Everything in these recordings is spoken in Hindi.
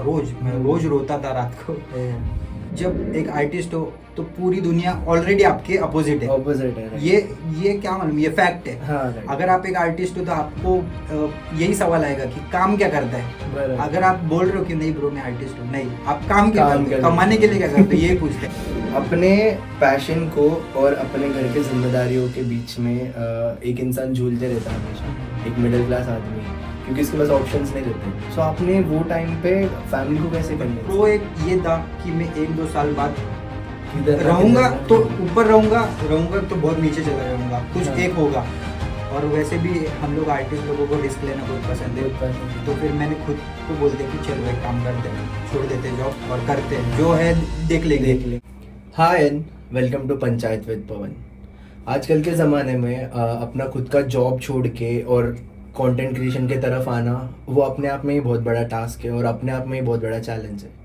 रोज मैं रोज रोता था रात को। जब एक आर्टिस्ट हो तो पूरी दुनिया ऑलरेडी आपके अपोजिट है। ये क्या मालूम, ये फैक्ट है। हाँ, अगर आप एक आर्टिस्ट हो तो आपको यही सवाल आएगा कि काम क्या करता है। अगर आप बोल रहे हो कि नहीं ब्रो मैं आर्टिस्ट हूँ, नहीं आप काम क्या करते हो, कमाने के लिए क्या करते हो, यही पूछते हैं। अपने पैशन को और अपने घर की जिम्मेदारियों के बीच में एक इंसान झूलते रहता है हमेशा, एक मिडिल क्लास आदमी, क्योंकि इसके पास ऑप्शंस नहीं रहते। सो आपने वो टाइम पे फैमिली को कैसे करना? तो एक ये था कि मैं 1-2 साल बाद रहूंगा तो ऊपर रहूंगा तो बहुत नीचे चला जाऊंगा, कुछ एक होगा। और वैसे भी हम लोग आर्टिस्ट लोगों को रिस्क लेना बहुत पसंद है, तो फिर मैंने खुद को बोल दिया कि चलो एक काम करते हैं, छोड़ देते जॉब और करते हैं, जो है देख लेंगे। Hi and welcome to Panchayat with Pawan. आजकल के ज़माने में अपना खुद का जॉब छोड़ के और कंटेंट क्रिएशन के तरफ आना, वो अपने आप में ही बहुत बड़ा टास्क है और अपने आप में ही बहुत बड़ा चैलेंज है।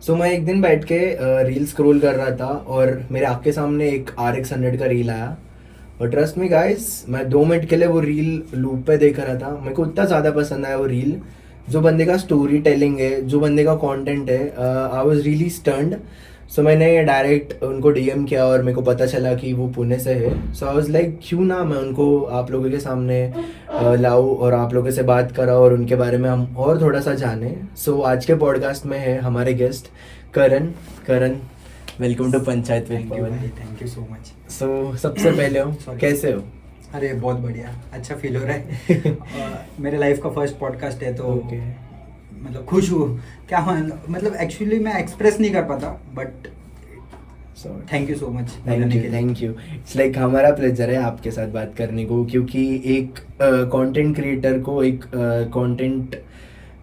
सो मैं एक दिन बैठ के रील स्क्रॉल कर रहा था और मेरे आँख के सामने एक RX 100 का रील आया, और ट्रस्ट मी गाइस, मैं 2 मिनट के लिए वो रील लूप पे देख रहा था। मेरे को इतना ज़्यादा पसंद आया वो रील। जो बंदे का स्टोरी टेलिंग है, जो बंदे का कंटेंट है, आई वाज रियली स्टन्ड। सो मैंने डायरेक्ट उनको DM किया और मेरे को पता चला कि वो पुणे से है। सो आई वाज लाइक क्यों ना मैं उनको आप लोगों के सामने लाऊं और आप लोगों से बात करा और उनके बारे में हम और थोड़ा सा जाने। सो आज के पॉडकास्ट में है हमारे guest Karan. Welcome to Panchayat with Pawan. Thank you so much. So सबसे पहले हो कैसे हो? अरे बहुत बढ़िया, अच्छा फील हो रहा है। मेरे लाइफ का फर्स्ट पॉडकास्ट है, तो मतलब खुश हूँ। क्या मतलब एक्चुअली मैं एक्सप्रेस नहीं कर पाता, but thank you so much. Thank you. It's like हमारा प्लेजर है आपके साथ बात करने को, क्योंकि एक कंटेंट क्रिएटर को एक कंटेंट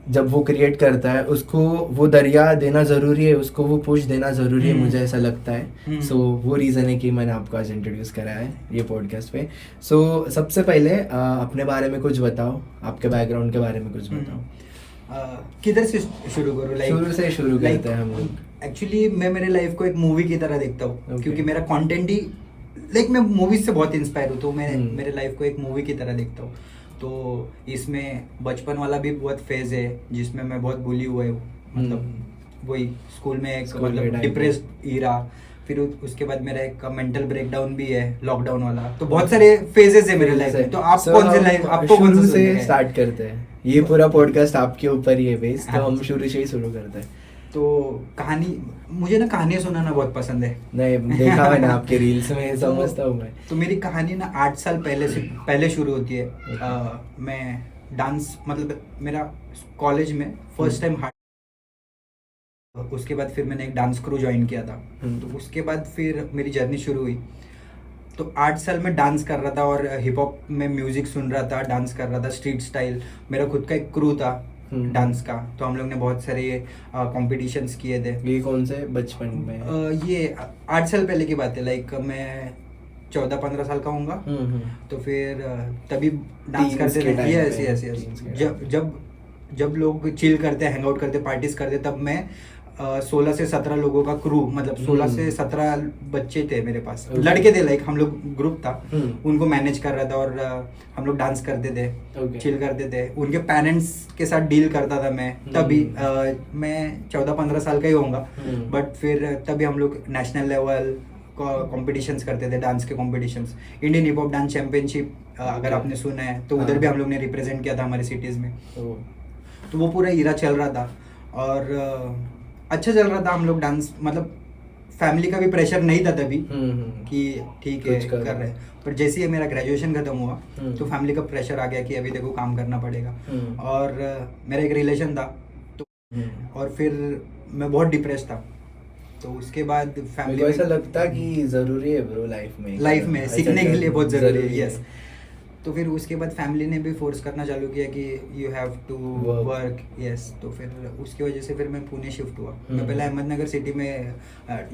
जब वो क्रिएट करता है, उसको वो दरिया देना ज़रूरी है, उसको वो पुश देना ज़रूरी है, मुझे ऐसा लगता है। सो वो रीज़न है कि मैंने आपको आज इंट्रोड्यूस करा है ये पॉडकास्ट पे। सो सबसे पहले अपने बारे में कुछ बताओ, आपके बैकग्राउंड के बारे में कुछ बताओ। किधर से शुरू करूँ? शुरू से शुरू करते हैं हम लोग। एक्चुअली मैं मेरे लाइफ को एक मूवी की तरह देखता हूँ, क्योंकि मेरा कंटेंट ही मैं मूवीज से बहुत इंस्पायर हूँ, तो मैं मेरे लाइफ को एक मूवी की तरह देखता हूँ। तो इसमें बचपन वाला भी बहुत फेज है जिसमें मैं बहुत बुली हुआ हूँ, मतलब वही स्कूल में एक मतलब डिप्रेस्ड ईरा, फिर उसके बाद मेरा एक मेंटल ब्रेकडाउन भी है, लॉकडाउन वाला। तो बहुत सारे फेजेस है मेरे लाइफ में। तो आप कौन से लाइफ, आपको कौन से स्टार्ट करते हैं? ये पूरा पॉडकास्ट आपके ऊपर ही है बेस, तो हम शुरू से ही शुरू करते हैं। तो कहानी, मुझे ना कहानियाँ सुनाना बहुत पसंद है। नहीं, देखा मैंने आपके रील्स में, समझता हूँ मैं। तो मेरी कहानी ना 8 साल पहले शुरू होती है। मैं डांस, मतलब मेरा कॉलेज में फर्स्ट टाइम, उसके बाद फिर मैंने एक डांस क्रू ज्वाइन किया था। तो उसके बाद फिर मेरी जर्नी शुरू हुई। तो 8 साल में डांस कर रहा था और हिप हॉप में म्यूजिक सुन रहा था, डांस कर रहा था, स्ट्रीट स्टाइल। मेरा खुद का एक क्रू था डांस का, तो हम लोग ने बहुत सारे कॉम्पिटिशंस किए थे। ये कौन से बचपन में? ये 8 साल पहले की बात है, लाइक मैं 14-15 साल का होऊंगा। तो फिर तभी डांस करते थे। यस। जब लोग चिल करते, हैंग आउट करते, पार्टीज करते, तब मैं 16 से 17 लोगों का क्रू, मतलब 16 से 17 बच्चे थे मेरे पास, लड़के थे, लाइक हम लोग ग्रुप था, उनको मैनेज कर रहा था। और हम लोग डांस करते थे, चिल करते थे, उनके पेरेंट्स के साथ डील करता था मैं। तभी मैं 14-15 साल का ही होऊंगा, बट फिर तभी हम लोग नेशनल लेवल कॉम्पिटिशन्स करते थे, डांस के competitions. Indian hip hop dance championship अगर आपने सुना है तो उधर भी हम लोग ने रिप्रेजेंट किया था हमारे सिटीज़ में। तो वो पूरा ईरा चल रहा था और अच्छा चल रहा था। हम लोग डांस, मतलब फैमिली का भी प्रेशर नहीं था तभी कि ठीक है कर रहे हैं, पर जैसे ही मेरा ग्रेजुएशन खत्म हुआ तो फैमिली का प्रेशर आ गया कि अभी देखो काम करना पड़ेगा। और मेरा एक रिलेशन था, तो और फिर मैं बहुत डिप्रेस था। तो उसके बाद फैमिली, ऐसा लगता कि ज़रूरी है ब्रो लाइफ में सीखने के लिए बहुत ज़रूरी है। यस। तो फिर उसके बाद फैमिली ने भी फोर्स करना चालू किया कि you have to work. Yes. तो फिर उसकी वजह से फिर मैं पुणे शिफ्ट हुआ। मैं पहले अहमदनगर सिटी में,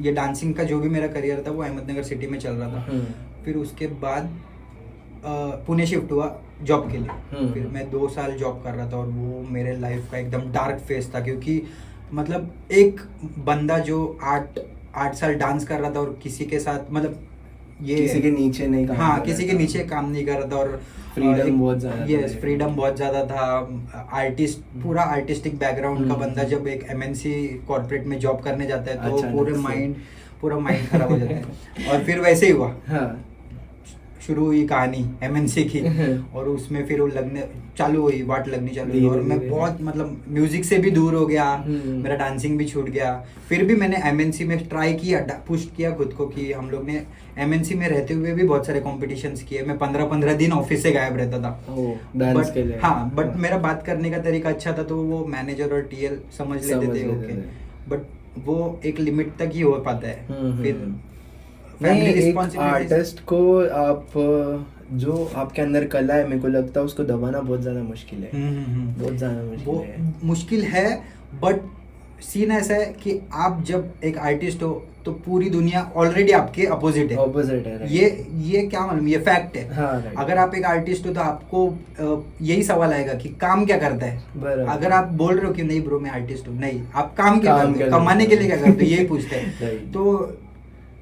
ये डांसिंग का जो भी मेरा करियर था वो अहमदनगर सिटी में चल रहा था। फिर उसके बाद पुणे शिफ्ट हुआ जॉब के लिए। फिर मैं 2 साल जॉब कर रहा था और वो मेरे लाइफ का एकदम डार्क फेज था, क्योंकि मतलब एक बंदा जो 8 साल डांस कर रहा था और किसी के साथ, मतलब ये किसी के नीचे नहीं काम हाँ कर किसी रहा के था। नीचे काम नहीं कर रहा था और फ्रीडम बहुत ज़्यादा था। यस फ्रीडम बहुत ज़्यादा था। आर्टिस्ट पूरा आर्टिस्टिक बैकग्राउंड का बंदा जब एक एमएनसी कॉर्पोरेट में जॉब करने जाता है तो अचानक पूरा माइंड खराब हो जाता है। और फिर वैसे ही हुआ, हाँ शुरू हुई कहानी एमएनसी की और उसमें फिर वो लगने चालू हुई, वाट लगनी चालू हुई और मैं बहुत मतलब म्यूजिक से भी दूर हो गया, मेरा डांसिंग भी छूट गया। फिर भी मैंने एमएनसी में ट्राई किया, पुश किया खुद को कि हम लोग ने एमएनसी में रहते हुए भी बहुत सारे कॉम्पिटिशन्स किए। मैं 15-15 दिन ऑफिस से गायब रहता था डांस के लिए। हाँ बट मेरा बात करने का तरीका अच्छा था तो वो मैनेजर और टीएल समझ लेते थे ओके, बट वो एक लिमिट तक ही हो पाता है। फिर नहीं, एक आर्टिस्ट को आप जो आपके अंदर कला है मेरे को लगता है उसको दबाना बहुत ज़्यादा मुश्किल है। बहुत ज़्यादा मुश्किल है। मुश्किल है बट सीन ऐसा है कि आप जब एक आर्टिस्ट हो तो पूरी दुनिया ऑलरेडी आपके अपोजिट है। ये क्या मालूम, ये फैक्ट है। हाँ, अगर आप एक आर्टिस्ट हो तो आपको यही सवाल आएगा कि काम क्या करता है। अगर आप बोल रहे हो कि नहीं ब्रो मैं आर्टिस्ट हूँ, नहीं आप काम क्या करते हो, कमाने के लिए क्या करते हो, यही पूछते हैं। तो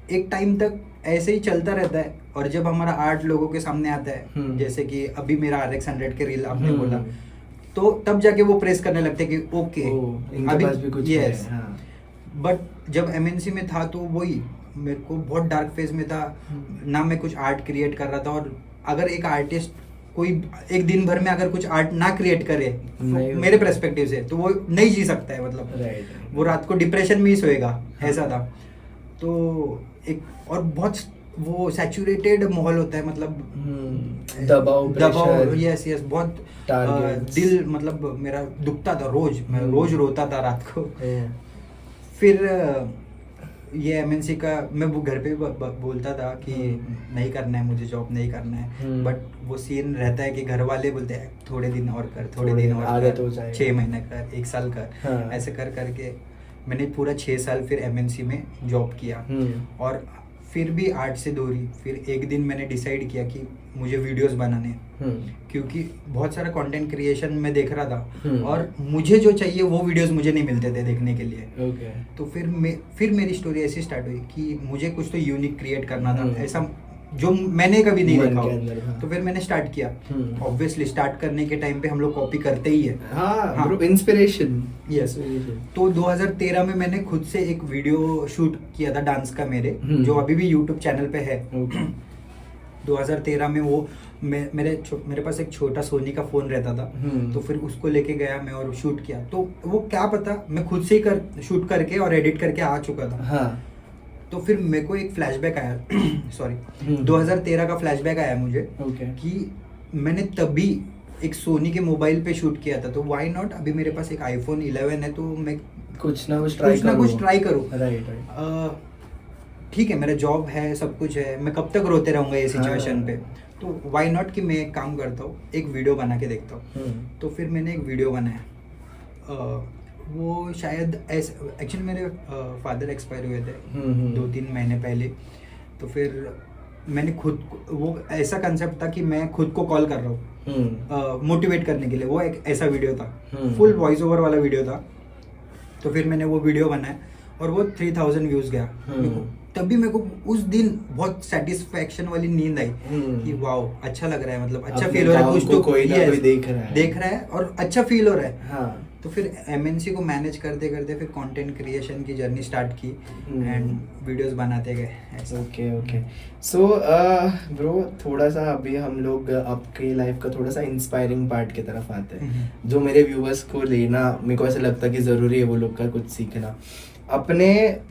एक टाइम तक ऐसे ही चलता रहता है और जब हमारा आर्ट लोगों के सामने आता है, जैसे कि अभी मेरा RX100 के रील आपने बोला, तो तब जाके वो प्रेस करने लगते हैं कि ओके अभी भी कुछ यस। बट जब एमएनसी में था तो वही मेरे को बहुत डार्क फेज में था ना, मैं कुछ आर्ट क्रिएट कर रहा था। और अगर एक आर्टिस्ट कोई एक दिन भर में अगर कुछ आर्ट ना क्रिएट करे मेरे पर्सपेक्टिव से तो वो नहीं जी सकता है, मतलब वो रात को डिप्रेशन में ही सोएगा, ऐसा था। तो एक और बहुत वो सैचुरेटेड माहौल होता है, मतलब दबाव यस बहुत दिल मतलब मेरा दुखता था रोज, मैं रोज रोता था रात को। फिर ये एमएनसी का मैं वो घर पे भी बोलता था कि नहीं करना है मुझे जॉब, नहीं करना है। बट वो सीन रहता है कि घर वाले बोलते हैं थोड़े दिन और कर, थोड़े दिन और कर, 6 महीने कर, 1 साल कर, ऐसे कर करके मैंने पूरा 6 साल फिर एमएनसी में जॉब किया। और फिर भी आर्ट से दूरी। फिर एक दिन मैंने डिसाइड किया कि मुझे वीडियोस बनाने, क्योंकि बहुत सारा कंटेंट क्रिएशन में देख रहा था और मुझे जो चाहिए वो वीडियोस मुझे नहीं मिलते थे देखने के लिए। तो फिर मेरी स्टोरी ऐसी स्टार्ट हुई कि मुझे कुछ तो यूनिक क्रिएट करना था, ऐसा जो मैंने कभी नहीं देखा हो। तो फिर मैंने स्टार्ट किया। ऑब्वियसली स्टार्ट करने के टाइम पे हम लोग कॉपी करते ही है, हाँ इंस्पिरेशन। यस। तो 2013 में मैंने खुद से एक वीडियो शूट किया था डांस का मेरे, जो अभी भी यूट्यूब चैनल पे है। 2013 में वो मेरे पास एक छोटा सोनी का फोन रहता था, तो फिर उसको लेके गया मैं और शूट किया। तो वो क्या पता मैं खुद से ही शूट करके और एडिट करके आ चुका था। तो फिर मेरे को एक फ्लैशबैक आया सॉरी 2013 का फ्लैशबैक आया मुझे कि मैंने तभी एक सोनी के मोबाइल पे शूट किया था। तो व्हाई नॉट, अभी मेरे पास एक iPhone 11 है तो मैं कुछ ना कुछ ट्राई करूँ। ठीक है मेरा जॉब है, सब कुछ है, मैं कब तक रोते रहूँगा ये सिचुएशन पे। तो व्हाई नॉट कि मैं एक काम करता हूँ, एक वीडियो बना के देखता हूँ। तो फिर मैंने एक वीडियो बनाया। वो शायद एक्चुअली मेरे फादर एक्सपायर हुए थे 2-3 महीने पहले। तो फिर मैंने खुद वो ऐसा कंसेप्ट था कि मैं खुद को कॉल कर रहा हूँ मोटिवेट करने के लिए। वो एक ऐसा वीडियो था, फुल वॉइस ओवर वाला वीडियो था। तो फिर मैंने वो वीडियो बनाया और वो 3000 व्यूज गया। तभी मेरे को उस दिन बहुत सेटिस्फेक्शन वाली नींद आई कि वाओ अच्छा लग रहा है, मतलब अच्छा फील हो रहा है, कुछ तो कोई ना कोई देख रहा है और अच्छा फील हो रहा है। तो फिर एमएनसी को मैनेज करते करते फिर कंटेंट क्रिएशन की जर्नी स्टार्ट की एंड वीडियोस बनाते गए। ओके सो ब्रो थोड़ा सा अभी हम लोग आपके लाइफ का थोड़ा सा इंस्पायरिंग पार्ट की तरफ आते हैं, जो मेरे व्यूअर्स को लेना मेरे को ऐसा लगता है कि ज़रूरी है वो लोग का कुछ सीखना। अपने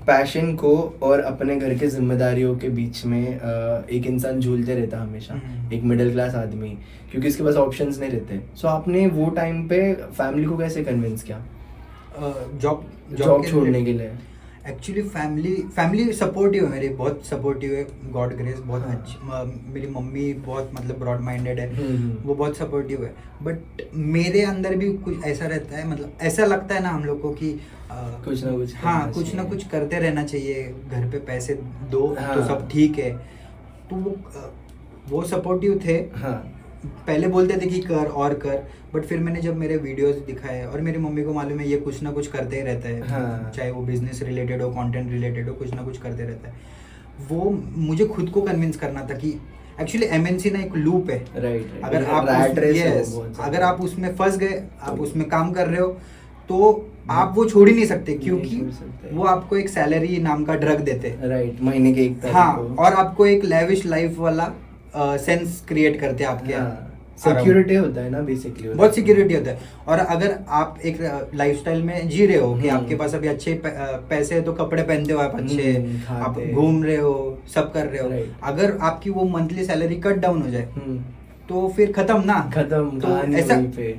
पैशन को और अपने घर के जिम्मेदारियों के बीच में एक इंसान झूलते रहता हमेशा, एक मिडिल क्लास आदमी, क्योंकि इसके पास ऑप्शंस नहीं रहते। सो आपने वो टाइम पे फैमिली को कैसे कन्विंस किया जॉब छोड़ने के लिए? एक्चुअली फैमिली सपोर्टिव है मेरी, बहुत सपोर्टिव है, गॉड ग्रेस बहुत अच्छी। मेरी मम्मी बहुत मतलब ब्रॉड माइंडेड है, वो बहुत सपोर्टिव है। बट मेरे अंदर भी कुछ ऐसा रहता है, मतलब ऐसा लगता है ना हम लोग को कि कुछ ना कुछ करते रहना चाहिए, घर पे पैसे दो तो सब ठीक है। तो वो सपोर्टिव थे। पहले बोलते थे कि कर और कर, बट फिर मैंने जब मेरे वीडियोस दिखाए, और मेरी मम्मी को मालूम है ये कुछ ना कुछ करते ही रहता है, चाहे वो बिजनेस रिलेटेड हो, कंटेंट रिलेटेड हो, कुछ ना कुछ करते रहता है। वो मुझे खुद को कन्विंस करना था कि एक्चुअली एमएनसी ना एक लूप है। राइट। अगर अगर आप उसमें फंस गए, आप उसमें काम कर रहे हो, तो आप वो छोड़ ही नहीं सकते, क्योंकि वो आपको एक सैलरी नाम का ड्रग देते हैं। राइट, महीने के 1 तारीख हाँ, को। और आपको एक लेविश लाइफ वाला सेंस क्रिएट करते हैं आपके। सिक्योरिटी होता है ना बेसिकली, बहुत सिक्योरिटी होता है। और अगर आप एक लाइफस्टाइल में जी रहे हो कि आपके पास अभी अच्छे पैसे है, तो कपड़े पहनते हो आप अच्छे, आप घूम रहे हो, सब कर रहे हो, अगर आपकी वो मंथली सैलरी कट डाउन हो जाए तो फिर खत्म ना, खत्म। तो ऐसा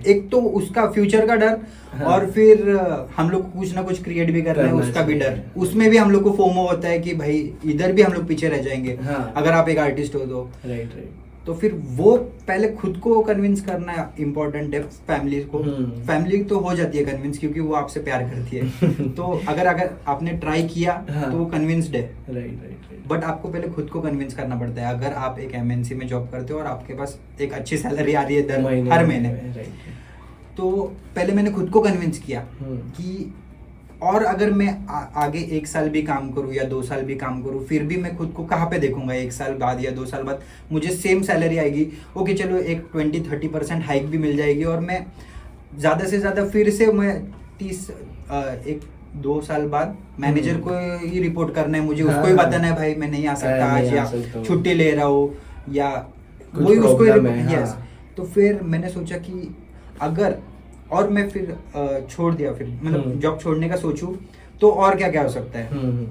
एक तो उसका फ्यूचर का डर, और फिर हम लोग कुछ ना कुछ क्रिएट भी कर रहे हैं, उसका भी डर, उसमें भी हम लोग को फोमो होता है कि भाई इधर भी हम लोग पीछे रह जाएंगे अगर आप एक आर्टिस्ट हो तो। राइट। तो फिर वो पहले खुद को कन्विंस करना इम्पोर्टेंट है। फैमिली को, फैमिली तो हो जाती है कन्विंस, क्योंकि वो आपसे प्यार करती है। तो अगर आपने ट्राई किया तो वो कन्विंस्ड है। राइट। बट आपको पहले खुद को कन्विंस करना पड़ता है। अगर आप एक एमएनसी में जॉब करते हो और आपके पास एक अच्छी सैलरी आ रही है हर महीने, तो पहले मैंने खुद को कन्विंस किया कि, और अगर मैं आगे 1 साल भी काम करूं या 2 साल भी काम करूं, फिर भी मैं खुद को कहाँ पे देखूंगा 1 साल बाद या 2 साल बाद। मुझे सेम सैलरी आएगी, ओके चलो एक 20-30% हाइक भी मिल जाएगी, और मैं ज़्यादा से ज़्यादा फिर से मैं 1-2 साल बाद मैनेजर को ही रिपोर्ट करना है मुझे, उसको ही बताना है भाई मैं नहीं आ सकता आज, या छुट्टी ले रहा हूँ, या वही उसको। तो फिर मैंने सोचा कि अगर, और मैं फिर छोड़ दिया, फिर मतलब जॉब छोड़ने का सोचूं तो और क्या क्या हो सकता है।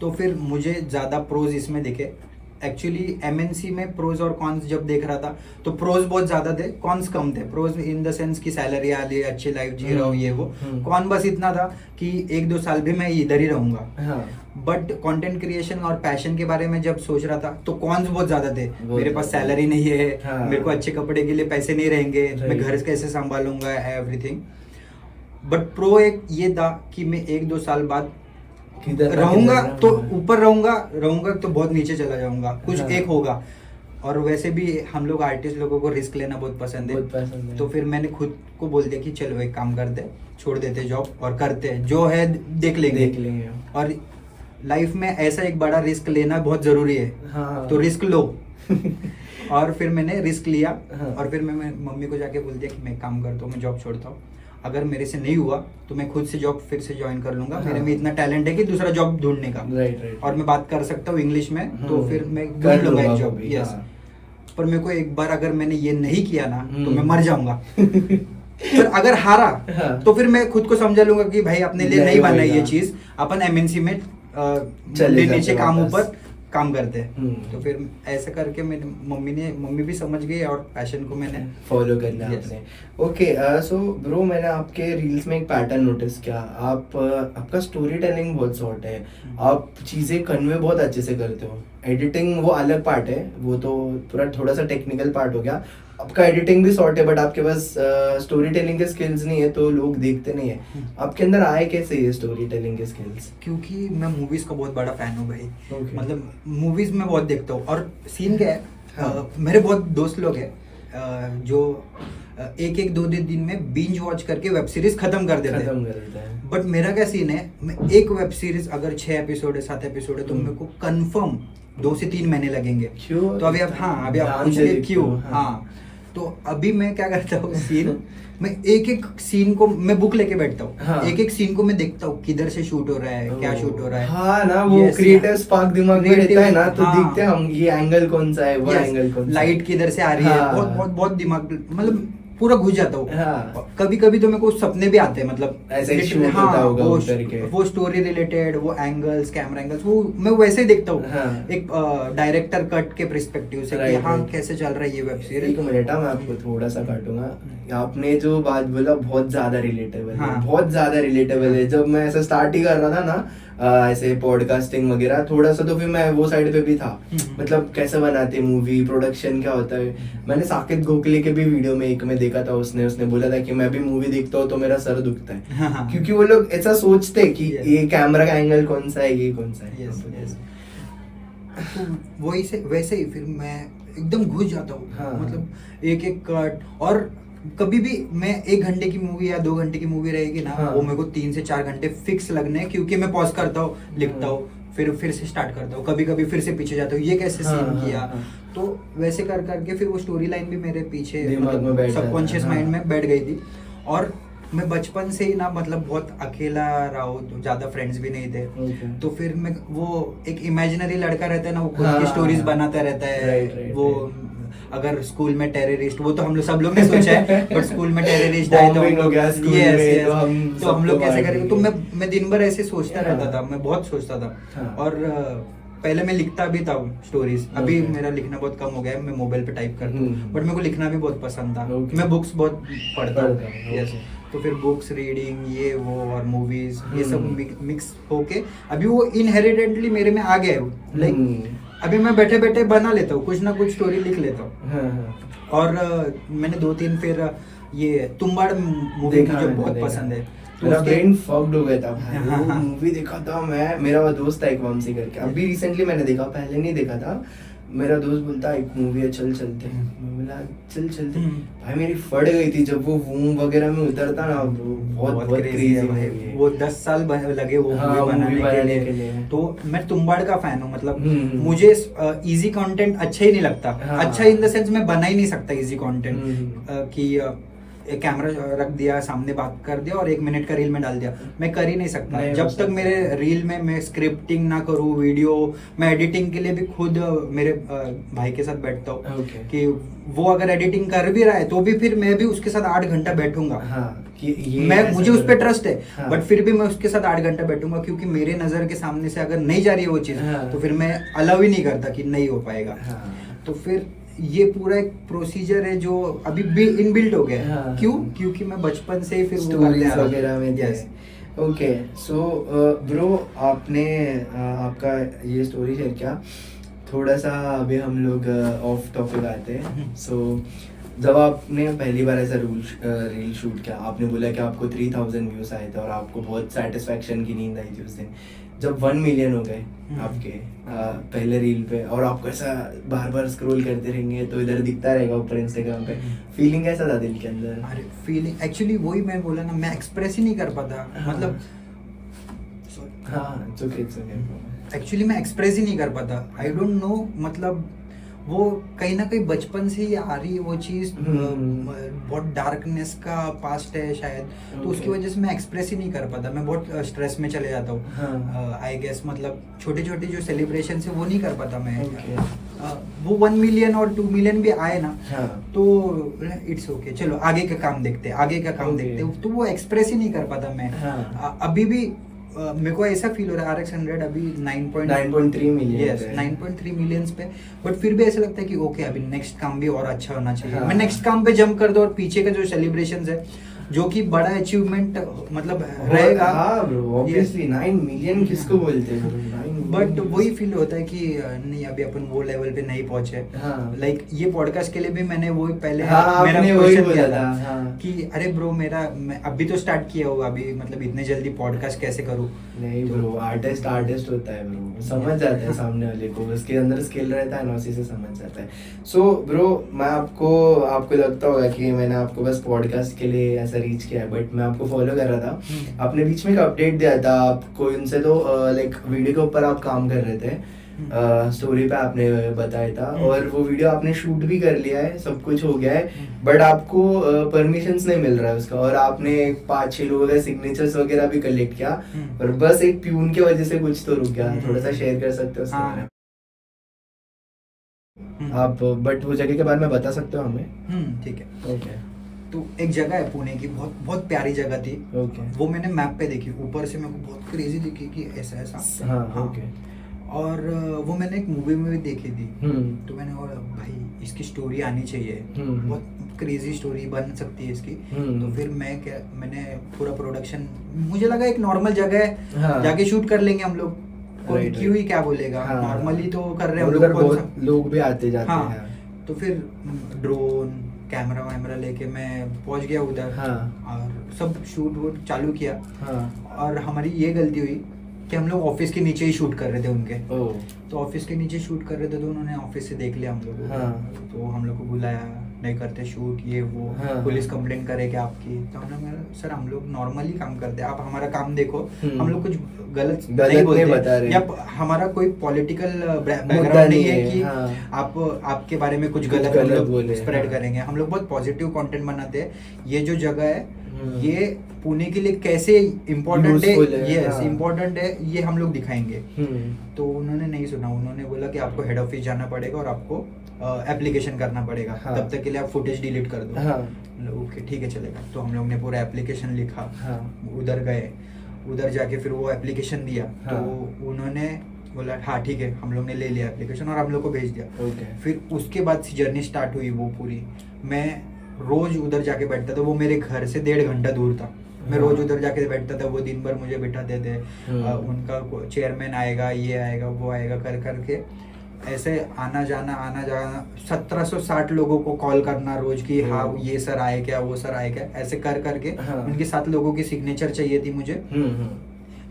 तो फिर मुझे ज़्यादा प्रोज इसमें दिखे। एक्चुअली एमएनसी में प्रोज और कॉन्स जब देख रहा था तो प्रोज बहुत ज़्यादा थे, कॉन्स कम थे। प्रोज इन द सेंस की सैलरी आ रही है, अच्छी लाइफ जी रहा हूँ, ये वो। कॉन बस इतना था कि 1-2 साल भी मैं इधर ही रहूँगा। बट कंटेंट क्रिएशन और पैशन के बारे में जब सोच रहा था तो कॉन्स बहुत ज़्यादा थे। मेरे पास सैलरी नहीं है, मेरे को अच्छे कपड़े के लिए पैसे नहीं रहेंगे, मैं घर कैसे संभालूंगा, एवरीथिंग। बट प्रो एक ये था कि मैं 1-2 साल बाद रहूंगा तो ऊपर रहूंगा तो बहुत नीचे चला जाऊंगा, कुछ एक होगा। और वैसे भी हम लोग आर्टिस्ट लोगों को रिस्क लेना बहुत पसंद है। तो फिर मैंने खुद को बोल दिया कि चलो एक काम करते, छोड़ देते जॉब और करते जो है देख लेंगे। और लाइफ में ऐसा एक बड़ा रिस्क लेना बहुत जरूरी है। तो रिस्क लो। और फिर मैंने रिस्क लिया, और फिर मैं मम्मी को जाके बोल दिया कि मैं काम करता हूँ, मैं जॉब छोड़ता हूँ। अगर मेरे से नहीं हुआ तो मैं खुद से जॉब फिर से ज्वाइन कर लूंगा। मेरे में इतना टैलेंट है कि दूसरा जॉब ढूंढने का। और मैं बात कर सकता हूँ इंग्लिश में, तो फिर मैं ढूंढ लूंगा एक जॉब। यस। पर मेरे को एक बार अगर मैंने ये नहीं किया ना तो मैं मर जाऊंगा। पर अगर हारा तो फिर मैं खुद को समझा लूंगा कि भाई अपने लिए नहीं बना ये चीज, अपन एमएनसी में नीचे काम ऊपर काम करते हैं। तो फिर ऐसे करके मेरी मम्मी भी समझ गई और पैशन को मैंने फॉलो करना आपने। ओके, सो ब्रो मैंने आपके रील्स में एक पैटर्न नोटिस किया। आपका स्टोरी टेलिंग बहुत शॉर्ट है, आप चीज़ें कन्वे बहुत अच्छे से करते हो। एडिटिंग वो अलग पार्ट है, वो तो पूरा थोड़ा सा टेक्निकल पार्ट हो गया। आपका एडिटिंग भी शॉर्ट है, बट आपके पास स्टोरी टेलिंग के स्किल्स नहीं है, तो लोग देखते नहीं है। आपके अंदर आए कैसे ये स्टोरी टेलिंग के स्किल्स? क्योंकि मैं मूवीज का बहुत बड़ा फैन हूँ भाई। मतलब मूवीज में बहुत देखता हूँ। और सीन क्या है, मेरे बहुत दोस्त लोग हैं जो 1-2 दिन में बिंज वॉच करके वेब सीरीज खत्म कर देते हैं। बट मेरा क्या सीन है, मैं एक वेब सीरीज अगर 6 एपिसोड है, 7 एपिसोड है, तो मेरे को कंफर्म 2 से 3 महीने लगेंगे। क्यों? तो अभी आप पूछिए क्यों। तो अभी मैं क्या करता हूँ, सीन मैं एक सीन को मैं बुक लेके बैठता हूँ। एक सीन को मैं देखता हूँ किधर से शूट हो रहा है, क्या शूट हो रहा है। हाँ ना, वो क्रिएटिव स्पार्क दिमाग में रहता है ना, तो देखते हैं हम ये एंगल कौन सा है, वो एंगल कौन सा, लाइट किधर से आ रही है। बहुत दिमाग मतलब पूरा घुस जाता हूँ। कभी कभी तो मेरे को सपने भी आते हैं, मतलब ऐसे शूट होता होगा वो स्टोरी रिलेटेड, वो एंगल्स, कैमरा एंगल्स, वो मैं वैसे ही देखता हूँ। एक डायरेक्टर कट के पर्सपेक्टिव से कि हाँ कैसे चल रहा है ये वेब सीरीज। एक मिनट, मैं आपको थोड़ा सा काटूंगा। आपने जो बात बोला बहुत ज्यादा रिलेटेबल है, बहुत ज्यादा रिलेटेबल है। जब मैं ऐसा स्टार्ट ही कर रहा था ना ऐसे पॉडकास्टिंग वगैरह थोड़ा सा, तो फिर मैं वो साइड पे भी था। मतलब कैसे बनाते मूवी, प्रोडक्शन क्या होता है। मैंने साकेत गोखले के भी वीडियो में एक में देखा था, उसने बोला था कि मैं भी मूवी देखता हूँ तो मेरा सर दुखता है। क्योंकि वो लोग ऐसा सोचते हैं कि ये कैमरा का एंगल कौन सा है, ये कौन सा है। तो वैसे ही फिर मैं एकदम घुस जाता हूँ। मतलब एक कट। और कभी भी मैं 1 घंटे की मूवी या 2 घंटे की मूवी रहेगी ना, वो मेरे को 3 से 4 घंटे फिक्स लगने हैं, क्योंकि मैं पॉज करता हूँ, लिखता हूँ, फिर से स्टार्ट करता हूँ, कभी कभी फिर से पीछे जाता हूँ, ये कैसे हाँ, सीन हाँ, किया। हाँ। तो वैसे कर करके फिर वो स्टोरी लाइन भी मेरे पीछे दिमाग में बैठ जाता है, सबकॉन्शियस हाँ। माइंड में बैठ गई थी। और मैं बचपन से ही ना मतलब बहुत अकेला रहा हूँ, तो ज़्यादा फ्रेंड्स भी नहीं थे। Okay. तो फिर मैं वो एक इमेजिनरी लड़का रहता है ना, वो खुद हाँ, की स्टोरीज हाँ। बनाता रहता है। Right, वो अगर स्कूल में टेररिस्ट, वो तो हम लोग सब लोग ने सोचा है, बट स्कूल में टेररिस्ट आए तो Bombing हो गया स्कूल Yes, में, yes, तो हम लोग सबको कैसे मार करेंगे। तो देंगे। मैं दिन भर ऐसे सोचता हाँ। रहता था, मैं बहुत सोचता था। हाँ। और पहले मैं लिखता भी था स्टोरीज, अभी Okay. मेरा लिखना बहुत कम हो गया है, मैं मोबाइल पे टाइप करता हूँ। हम्म। बट मेरे को लिखना भी बहुत पसंद था। Okay. मैं बुक्स बहुत पढ़ता हूँ। पढ़ता हूँ, यस, okay. तो फिर बुक्स रीडिंग ये वो और मूवीज ये सब हम्म। मिक्स होके अभी वो इनहेरिटेंटली मेरे में आ गया है। लाइक हम्म। अभी मैं बैठे बैठे बना लेता हूँ, कुछ ना कुछ स्टोरी लिख लेता हूँ। हाँ, हाँ। और मैंने 2-3 फिर ये तुम्बाड़ मूवी देखा मुझे मैंने, बहुत देखा। पसंद है। तो मेरा उसके- ब्रेन फॉग्ड हो गया था भाई, हाँ, वो हाँ। मूवी देखा था मैं, मेरा वो दोस्त था एक वंशी करके, अभी रिसेंटली मैंने देखा, पहले नहीं देखा था। मेरा दोस्त बोलता एक मूवी है, चल चलते हैं। मैं बोला चल चलते। भाई मेरी फट गई थी जब वो वूम वगैरह में उतरता ना, वो बहुत crazy क्रेजी है मूवी भाई। है। वो 10 साल लगे वो हाँ, मूवी movie बनाने के लिए। तो मैं तुम्बाड़ का फैन हूँ, मतलब मुझे इजी कंटेंट अच्छा ही नहीं लगता। हाँ। अच्छा इन द सेंस मैं बना ही नहीं सकता इजी कंटेंट कि एक कैमरा रख दिया सामने, बात कर दिया और 1 मिनट का रील में डाल दिया, मैं कर ही नहीं सकता। नहीं हो जब तक सकता। मेरे रील में मैं स्क्रिप्टिंग ना करूँ, वीडियो मैं एडिटिंग के लिए भी खुद मेरे भाई के साथ बैठता हूँ। Okay. कि वो अगर एडिटिंग कर भी रहा है तो भी फिर मैं भी उसके साथ 8 घंटा बैठूंगा। हाँ, कि ये मैं ऐसे मुझे उस पर करो। ट्रस्ट है, हाँ। बट फिर भी मैं उसके साथ 8 घंटा बैठूंगा, क्योंकि मेरे नजर के सामने से अगर नहीं जा रही है वो चीज, हाँ। तो फिर मैं अलाउ ही नहीं करता कि नहीं हो पाएगा। हाँ। तो फिर ये पूरा एक प्रोसीजर है जो अभी भी इनबिल्ट हो गया है। हाँ। क्यों? क्योंकि मैं बचपन से ही फिर वो करते स्टोरीज आ रहा हूँ। वगैरह में Yes. ओके। सो ब्रो, आपने आपका ये स्टोरी शेयर किया, थोड़ा सा अभी हम लोग ऑफ टॉपिक आते हैं। सो जब आपने पहली बार ऐसा रील शूट किया, आपने बोला कि आपको 3000 व्यूज आए थे और आपको बहुत सेटिस्फैक्शन की नींद आई थी उस दिन। जब 1 मिलियन हो गए आपके पहले रील पे, और आपको ऐसा बार बार स्क्रॉल करते रहेंगे तो इधर दिखता रहेगा ऊपर इंस्टाग्राम पे, फीलिंग कैसा था दिल के अंदर? अरे फीलिंग एक्चुअली वही मैं बोला ना, मैं एक्सप्रेस ही नहीं कर पाता। हाँ। मतलब हाँ, it's okay. एक्चुअली मैं एक्सप्रेस ही नहीं कर पाता। आई डोंट नो, मतलब वो कहीं ना कहीं बचपन से ही आ रही है वो चीज़। बहुत डार्कनेस का पास्ट है शायद, तो उसकी वजह से मैं एक्सप्रेस ही नहीं कर पाता। मैं बहुत स्ट्रेस में चले जाता हूँ। आई गेस मतलब छोटे छोटे जो सेलिब्रेशन है वो नहीं कर पाता मैं। वो 1 मिलियन और 2 मिलियन भी आए ना, तो इट्स ओके, चलो आगे का काम देखते हैं, आगे का काम देखते हैं। तो वो एक्सप्रेस ही नहीं कर पाता मैं। अभी भी मेरे को ऐसा फील हो रहा है RX100 अभी 9.3 मिलियन, यस 9.3 मिलियंस पे, बट फिर भी ऐसा लगता है कि ओके अभी नेक्स्ट काम भी और अच्छा होना चाहिए। हाँ। मैं नेक्स्ट काम पे जंप कर दूं और पीछे का जो सेलिब्रेशंस है, जो कि बड़ा अचीवमेंट मतलब रहेगा। हाँ ब्रो, ऑब्वियसली 9 मिलियन किसको बोलते हैं ब्रो? 9 बट वही फील होता है कि नहीं अभी अपन वो लेवल पे नहीं पहुंचे। हाँ। लाइक ये पॉडकास्ट के लिए भी मैंने वो पहले हाँ, मेरा आपने वही क्वेश्चन किया बोला था था, हाँ। कि अरे ब्रो मैं अभी तो स्टार्ट किया होगा, अभी मतलब इतने जल्दी पॉडकास्ट कैसे करूँ? नहीं ब्रो, आर्टिस्ट होता है ब्रो, समझ जाता है सामने वाले को, उसके अंदर स्किल रहता है ना, उसी से समझ जाता है। सो ब्रो, मैं आपको लगता होगा कि मैंने आपको बस पॉडकास्ट के लिए ऐसा रीच किया है, बट मैं आपको फॉलो कर रहा था। आपने बीच में एक अपडेट दिया था, आपको उनसे तो लाइक वीडियो के ऊपर आप काम कर रहे थे, स्टोरी पे आपने बताया था, और वो वीडियो आपने शूट भी कर लिया है, सब कुछ हो गया है, बट आपको परमिशंस नहीं मिल रहा है उसका, और आपने 5-6 लोगों के सिग्नेचर्स वगैरह भी कलेक्ट किया, और बस एक प्यून की वजह से कुछ तो रुक गया। थोड़ा सा शेयर कर सकते हो उसके बारे में आप? बट वो जगह के बारे में बता सकते हो हमें? ठीक है। ओके। तो एक जगह है पुणे की, बहुत बहुत प्यारी जगह थी। ओके। वो मैंने मैप पे देखी, ऊपर से मेरे को बहुत क्रेजी दिखी कि ऐसा ऐसा। हाँ, ओके। और वो मैंने एक मूवी में भी देखी थी। तो मैंने और भाई इसकी स्टोरी आनी चाहिए, बहुत क्रेजी स्टोरी बन सकती है इसकी। तो फिर मैंने पूरा प्रोडक्शन, मुझे लगा एक नॉर्मल जगह है, हाँ। जाके शूट कर लेंगे हम लोग, क्यों ही क्या बोलेगा, हाँ। नॉर्मली तो कर रहे हैं हम उधर लोग, बहुत लोग भी आते जाते हाँ। हैं। तो फिर ड्रोन कैमरा वैमरा लेके मैं पहुंच गया उधर। हाँ। और सब शूट वूट चालू किया। हाँ। और हमारी ये गलती हुई कि हम लोग ऑफिस के नीचे ही शूट कर रहे थे उनके। ओह। तो ऑफिस के नीचे शूट कर रहे थे, तो उन्होंने ऑफिस से देख लिया हम लोग को। हाँ। तो हम लोग को बुलाया, नहीं करते शूट ये वो, हाँ, पुलिस हाँ। कंप्लेंट करेगी आपकी। तो हमने बोला सर हम लोग नॉर्मली काम करते हैं, आप हमारा काम देखो, हम लोग कुछ गलत नहीं नहीं बोलते बता रहे। या हमारा कोई पॉलिटिकल मुद्दा बैकग्राउंड नहीं है कि हाँ। आप आपके बारे में कुछ कुछ गलत हम गलत लोग बोले, स्प्रेड हाँ। करेंगे। हम लोग बहुत पॉजिटिव कंटेंट बनाते हैं। ये जो जगह है ये पुणे के लिए कैसे इम्पोर्टेंट है, Useful है, यस हाँ। इम्पोर्टेंट है, ये हम लोग दिखाएंगे। हम्म। तो उन्होंने नहीं सुना, उन्होंने बोला कि आपको हेड ऑफिस जाना पड़ेगा और आपको एप्लीकेशन करना पड़ेगा, हाँ। तब तक के लिए आप फुटेज डिलीट कर दो। हाँ। ओके ठीक है चलेगा। तो हम लोग ने पूरा एप्लीकेशन लिखा, हाँ। उधर गए, उधर जाके फिर वो एप्लीकेशन दिया। हाँ। तो उन्होंने बोला हाँ ठीक है, हम लोग ने ले लिया एप्लीकेशन और हम लोग को भेज दिया। ओके। फिर उसके बाद से जर्नी स्टार्ट हुई वो पूरी। मैं रोज उधर जाके बैठता था, वो मेरे घर से 1.5 घंटा दूर था। मैं रोज उधर जाके बैठता था, वो दिन भर मुझे बिठाते थे। उनका चेयरमैन आएगा, ये आएगा, वो आएगा कर करके ऐसे आना जाना 1760 लोगों को कॉल करना रोज की, हाँ ये सर आए क्या, वो सर आए क्या, ऐसे कर करके हाँ। उनके 7 लोगों की सिग्नेचर चाहिए थी मुझे,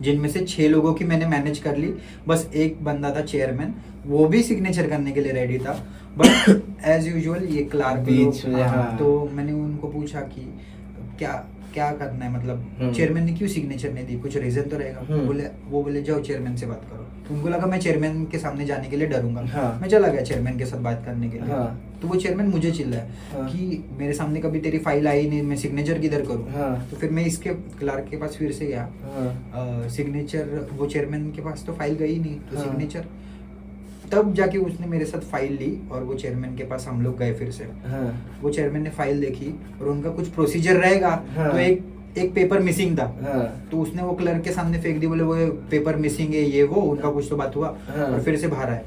जिनमें से 6 लोगों की मैंने मैनेज कर ली। बस एक बंदा था चेयरमैन, वो भी सिग्नेचर करने के लिए रेडी था, बट एज यूजुअल ये क्लार्क बीच में, हाँ। हाँ। तो मैंने उनको पूछा कि क्या क्या करना है, मतलब चेयरमैन ने क्यों सिग्नेचर नहीं दी, कुछ रीजन तो रहेगा। वो बोले जाओ चेयरमैन से बात करो। तो उनको लगा मैं चेयरमैन के सामने जाने के लिए डरूंगा। हाँ। मैं चला गया चेयरमैन के साथ बात करने के लिए। हाँ। तो वो चेयरमैन मुझे चिल्लाया हाँ। कि मेरे सामने कभी तेरी फाइल आई नहीं, मैं सिग्नेचर किधर करूँ। हाँ। तो फिर मैं इसके क्लार्क के पास फिर से गया, सिग्नेचर वो चेयरमैन के पास तो फाइल गई नहीं, तो हाँ। सिग्नेचर तब जाके उसने मेरे साथ फाइल ली और वो चेयरमैन के पास हम लोग गए फिर से। हाँ। वो चेयरमैन ने फाइल देखी और उनका कुछ प्रोसीजर रहेगा। हाँ। तो एक पेपर मिसिंग था। हाँ। तो उसने वो क्लर्क के सामने फेंक दी, बोले वो पेपर मिसिंग है, ये वो उनका कुछ तो बात हुआ। हाँ। और फिर से बाहर आए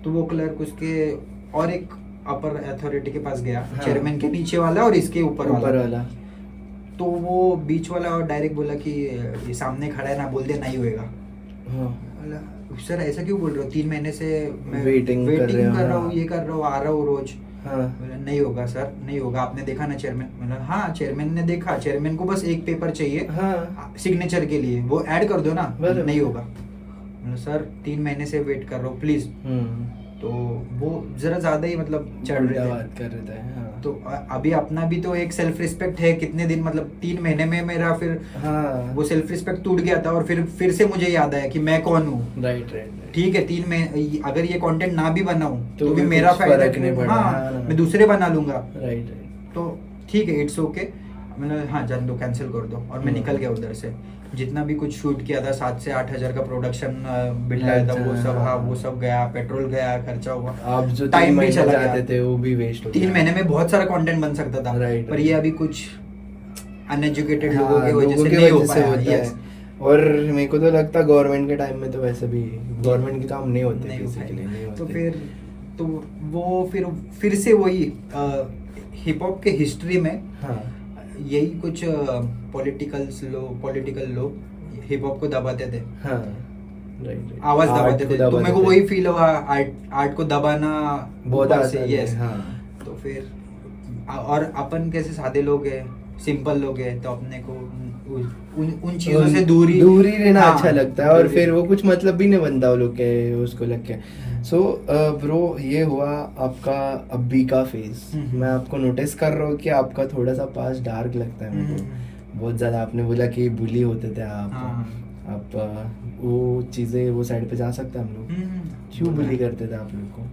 तो वो क्लर्क उसके और एक अपर अथॉरिटी के पास गया, हाँ। चेयरमैन के नीचे वाला और इसके ऊपर वाला। तो वो बीच वाला और डायरेक्ट बोला कि ये सामने खड़ा है ना, बोल दे नहीं होएगा। बोला सर ऐसा क्यों बोल रहे हो, 3 महीने से मैं वेटिंग कर रहा हूँ, ये कर रहा हूँ, आ रहा हूँ रोज। हाँ। बोला नहीं होगा सर, नहीं होगा, आपने देखा ना चेयरमैन। बोला हाँ चेयरमैन ने देखा, चेयरमैन को बस एक पेपर चाहिए हाँ। सिग्नेचर के लिए, वो ऐड कर दो ना। बराबर। नहीं होगा। बोला सर 3 महीने से वेट कर रहा हूँ प्लीज। तो वो जरा ज्यादा ही मतलब चढ़ रहे थे, बात कर रहे थे। हाँ। तो अभी अपना भी तो एक सेल्फ रिस्पेक्ट है, कितने दिन मतलब 3 महीने में मेरा फिर हाँ। वो सेल्फ रिस्पेक्ट टूट गया था। और फिर से मुझे याद आया कि मैं कौन हूँ। राइट। ठीक है 3 महीने अगर ये कंटेंट ना भी बनाऊं तो तो भी भी मेरा कुछ फायदा फर्क नहीं पड़ा। हाँ, हाँ। मैं दूसरे बना लूंगा। राइट। तो ठीक है इट्स ओके। मैंने हाँ जान दो, कैंसिल कर दो। और मैं निकल गया उधर से। जितना भी कुछ शूट किया था 7 से 8 हजार का प्रोडक्शन बिठाया था, वो सब हाँ वो सब गया, पेट्रोल गया, खर्चा हुआ। आप जो टाइम भी 3 चला महीने गया। जाते थे वो भी वेस्ट हो 3 महीने में बहुत सारा कंटेंट बन सकता था। Right, पर right. ये अभी कुछ अनएजुकेटेड हाँ, लोगों की वजह से की नहीं हो वजह से पाया। होता Yes. है। और मेरे को तो लगता है गवर्नमेंट के टाइम में तो वैसे भी गवर्नमेंट के काम नहीं होते नहीं हो basically, नहीं पाया। तो होते। तो वो फिर से वही हिप हॉप के हिस्ट्री में हाँ। यही कुछ पॉलिटिकल लोग हिप हॉप को दबाते थे। हाँ। राइट। आवाज दबाते थे। तो मेरे को वही फील हुआ, आर्ट को दबाना बहुत ऊपर से। आसान यस। है। हाँ। तो फिर और अपन कैसे सादे लोग हैं, सिंपल लोग हैं, तो अपने को उन चीजों से दूरी रहना हाँ, अच्छा लगता है। और दूरी। फिर वो कुछ मतलब भी नहीं बनता वो लोग के उसको लग के। सो ब्रो ये हुआ आपका अभी का फेज। मैं आपको नोटिस कर रहा हूँ कि आपका थोड़ा सा पास डार्क लगता है मेरे को बहुत ज्यादा। आपने बोला कि बुली होते थे आप। हाँ। आप वो चीजें वो साइड पे जा सकते हैं हम लोग। क्यों बुली करते थे आप लोग को?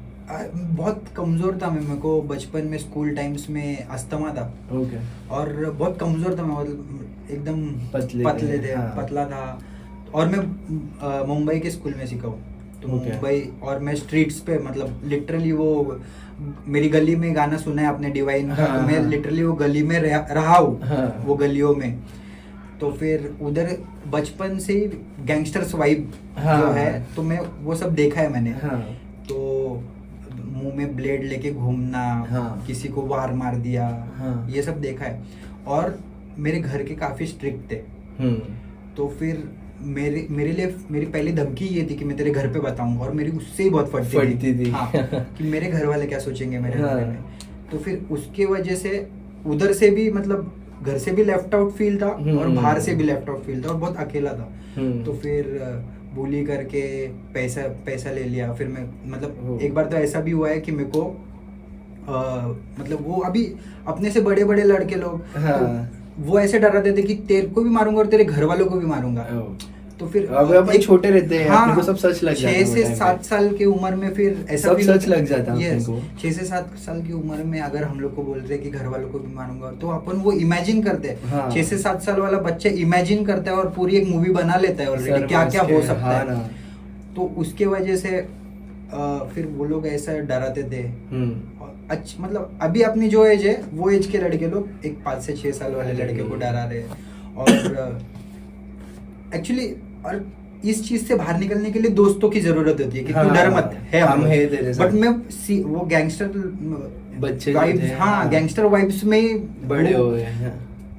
बहुत कमजोर था मैं। मेरे को बचपन में स्कूल टाइम्स में अस्थमा था। ओके। और बहुत कमजोर था मैं, मतलब एकदम पतले थे। हाँ। पतला था। और मैं मुंबई के स्कूल में सीखा हूँ। तो Okay. मुंबई और मैं स्ट्रीट्स पे मतलब लिटरली वो मेरी गली में गाना सुना है आपने डिवाइन का। हाँ, तो मैं हाँ। लिटरली वो गली में रहा हूँ। हाँ। वो गलियों में। तो फिर उधर बचपन से ही गैंगस्टर्स वाइब हाँ। जो है, तो मैं वो सब देखा है मैंने। हाँ। तो मुंह में ब्लेड लेके घूमना, हाँ। किसी को वार मार दिया, हाँ। ये सब देखा है। और मेरे घर के काफी स्ट्रिक्ट थे। तो फिर मेरे लिए मेरी पहली धमकी ये थी कि मैं तेरे घर पे बताऊंगा। और मेरी उससे ही बहुत फटती थी। हाँ, कि मेरे घर वाले क्या सोचेंगे मेरे बारे में। तो फिर उसके वजह से उधर से भी मतलब घर से भी लेफ्ट आउट फील था और बाहर से भी लेफ्ट आउट फील था और बहुत अकेला था। तो फिर बुली करके पैसा ले लिया। फिर मैं मतलब एक बार तो ऐसा भी हुआ है कि मेरे को मतलब वो अभी अपने से बड़े बड़े लड़के लोग, हाँ। तो वो ऐसे डराते थे कि तेरे को भी मारूंगा और तेरे घर वालों को भी मारूंगा। तो फिर अब अपन छोटे रहते हैं, अपने को सब सच लग जाता है। 6 से 7 साल की उम्र में फिर ऐसा सब feel सच लग जाता है अपने को। 6 से 7 साल की उम्र में अगर हम लोग को बोल रहे हैं कि घर वालों को भी मारूंगा, तो अपन वो इमेजिन करते हैं। हाँ। 6 से 7 साल वाला बच्चा इमेजिन करता है और पूरी एक मूवी बना लेता है ऑलरेडी, क्या क्या हो सकता हाँ है। ना। तो उसके वजह से फिर वो लोग ऐसा डराते थे। अच्छा, मतलब अभी अपनी जो एज है वो एज के लड़के लोग एक 5 से 6 साल वाले लड़के को डरा रहे हैं। और एक्चुअली और इस चीज से बाहर निकलने के लिए दोस्तों की जरूरत होती है कि तू डर मत, है हम है तेरे साथ। बट मैं वो गैंगस्टर बच्चे वाइब्स, हाँ गैंगस्टर वाइब्स में ही बड़े हो गए हैं।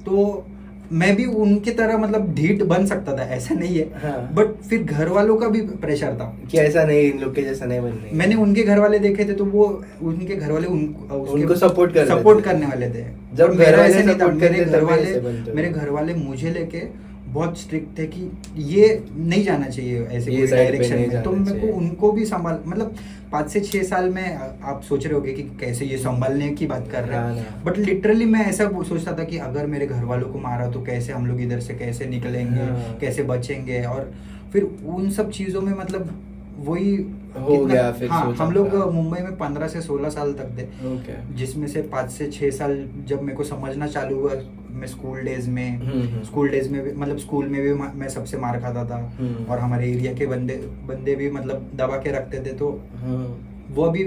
तो मैं भी उनकी तरह मतलब ढीठ बन सकता था, ऐसा नहीं है। हाँ। बट फिर घर वालों का भी प्रेशर था कि ऐसा नहीं, इन लोग के जैसा नहीं बनने। मैंने उनके घर वाले देखे थे, तो वो उनके घर वाले उनको सपोर्ट करने वाले थे। जब और मेरा ऐसे नहीं था, support करते मेरे घर वाले मुझे लेके बहुत स्ट्रिक्ट थे कि ये नहीं जाना चाहिए ऐसे ये कोई side पे डायरेक्शन नहीं में। तो जाना मेरे को चाहिए। उनको भी संभाल, मतलब 5 से 6 साल में आप सोच रहे होगे कि कैसे ये संभालने की बात कर रहे हाँ हैं, ना। बट लिटरली मैं ऐसा सोचता था कि अगर मेरे घर वालों को मारा तो कैसे हम लोग इधर से कैसे निकलेंगे, हाँ। कैसे बचेंगे। और फिर उन सब चीज़ों में मतलब वही हो गया फिर हाँ, सोचा हम लोग था। मुंबई में 15 से 16 साल तक थे, ओके। जिसमें से 5 से 6 साल जब मेरे को समझना चालू हुआ, मैं स्कूल डेज में भी मतलब स्कूल में भी मैं सबसे मार खाता था। और हमारे एरिया के बंदे भी मतलब दबा के रखते थे, तो वो अभी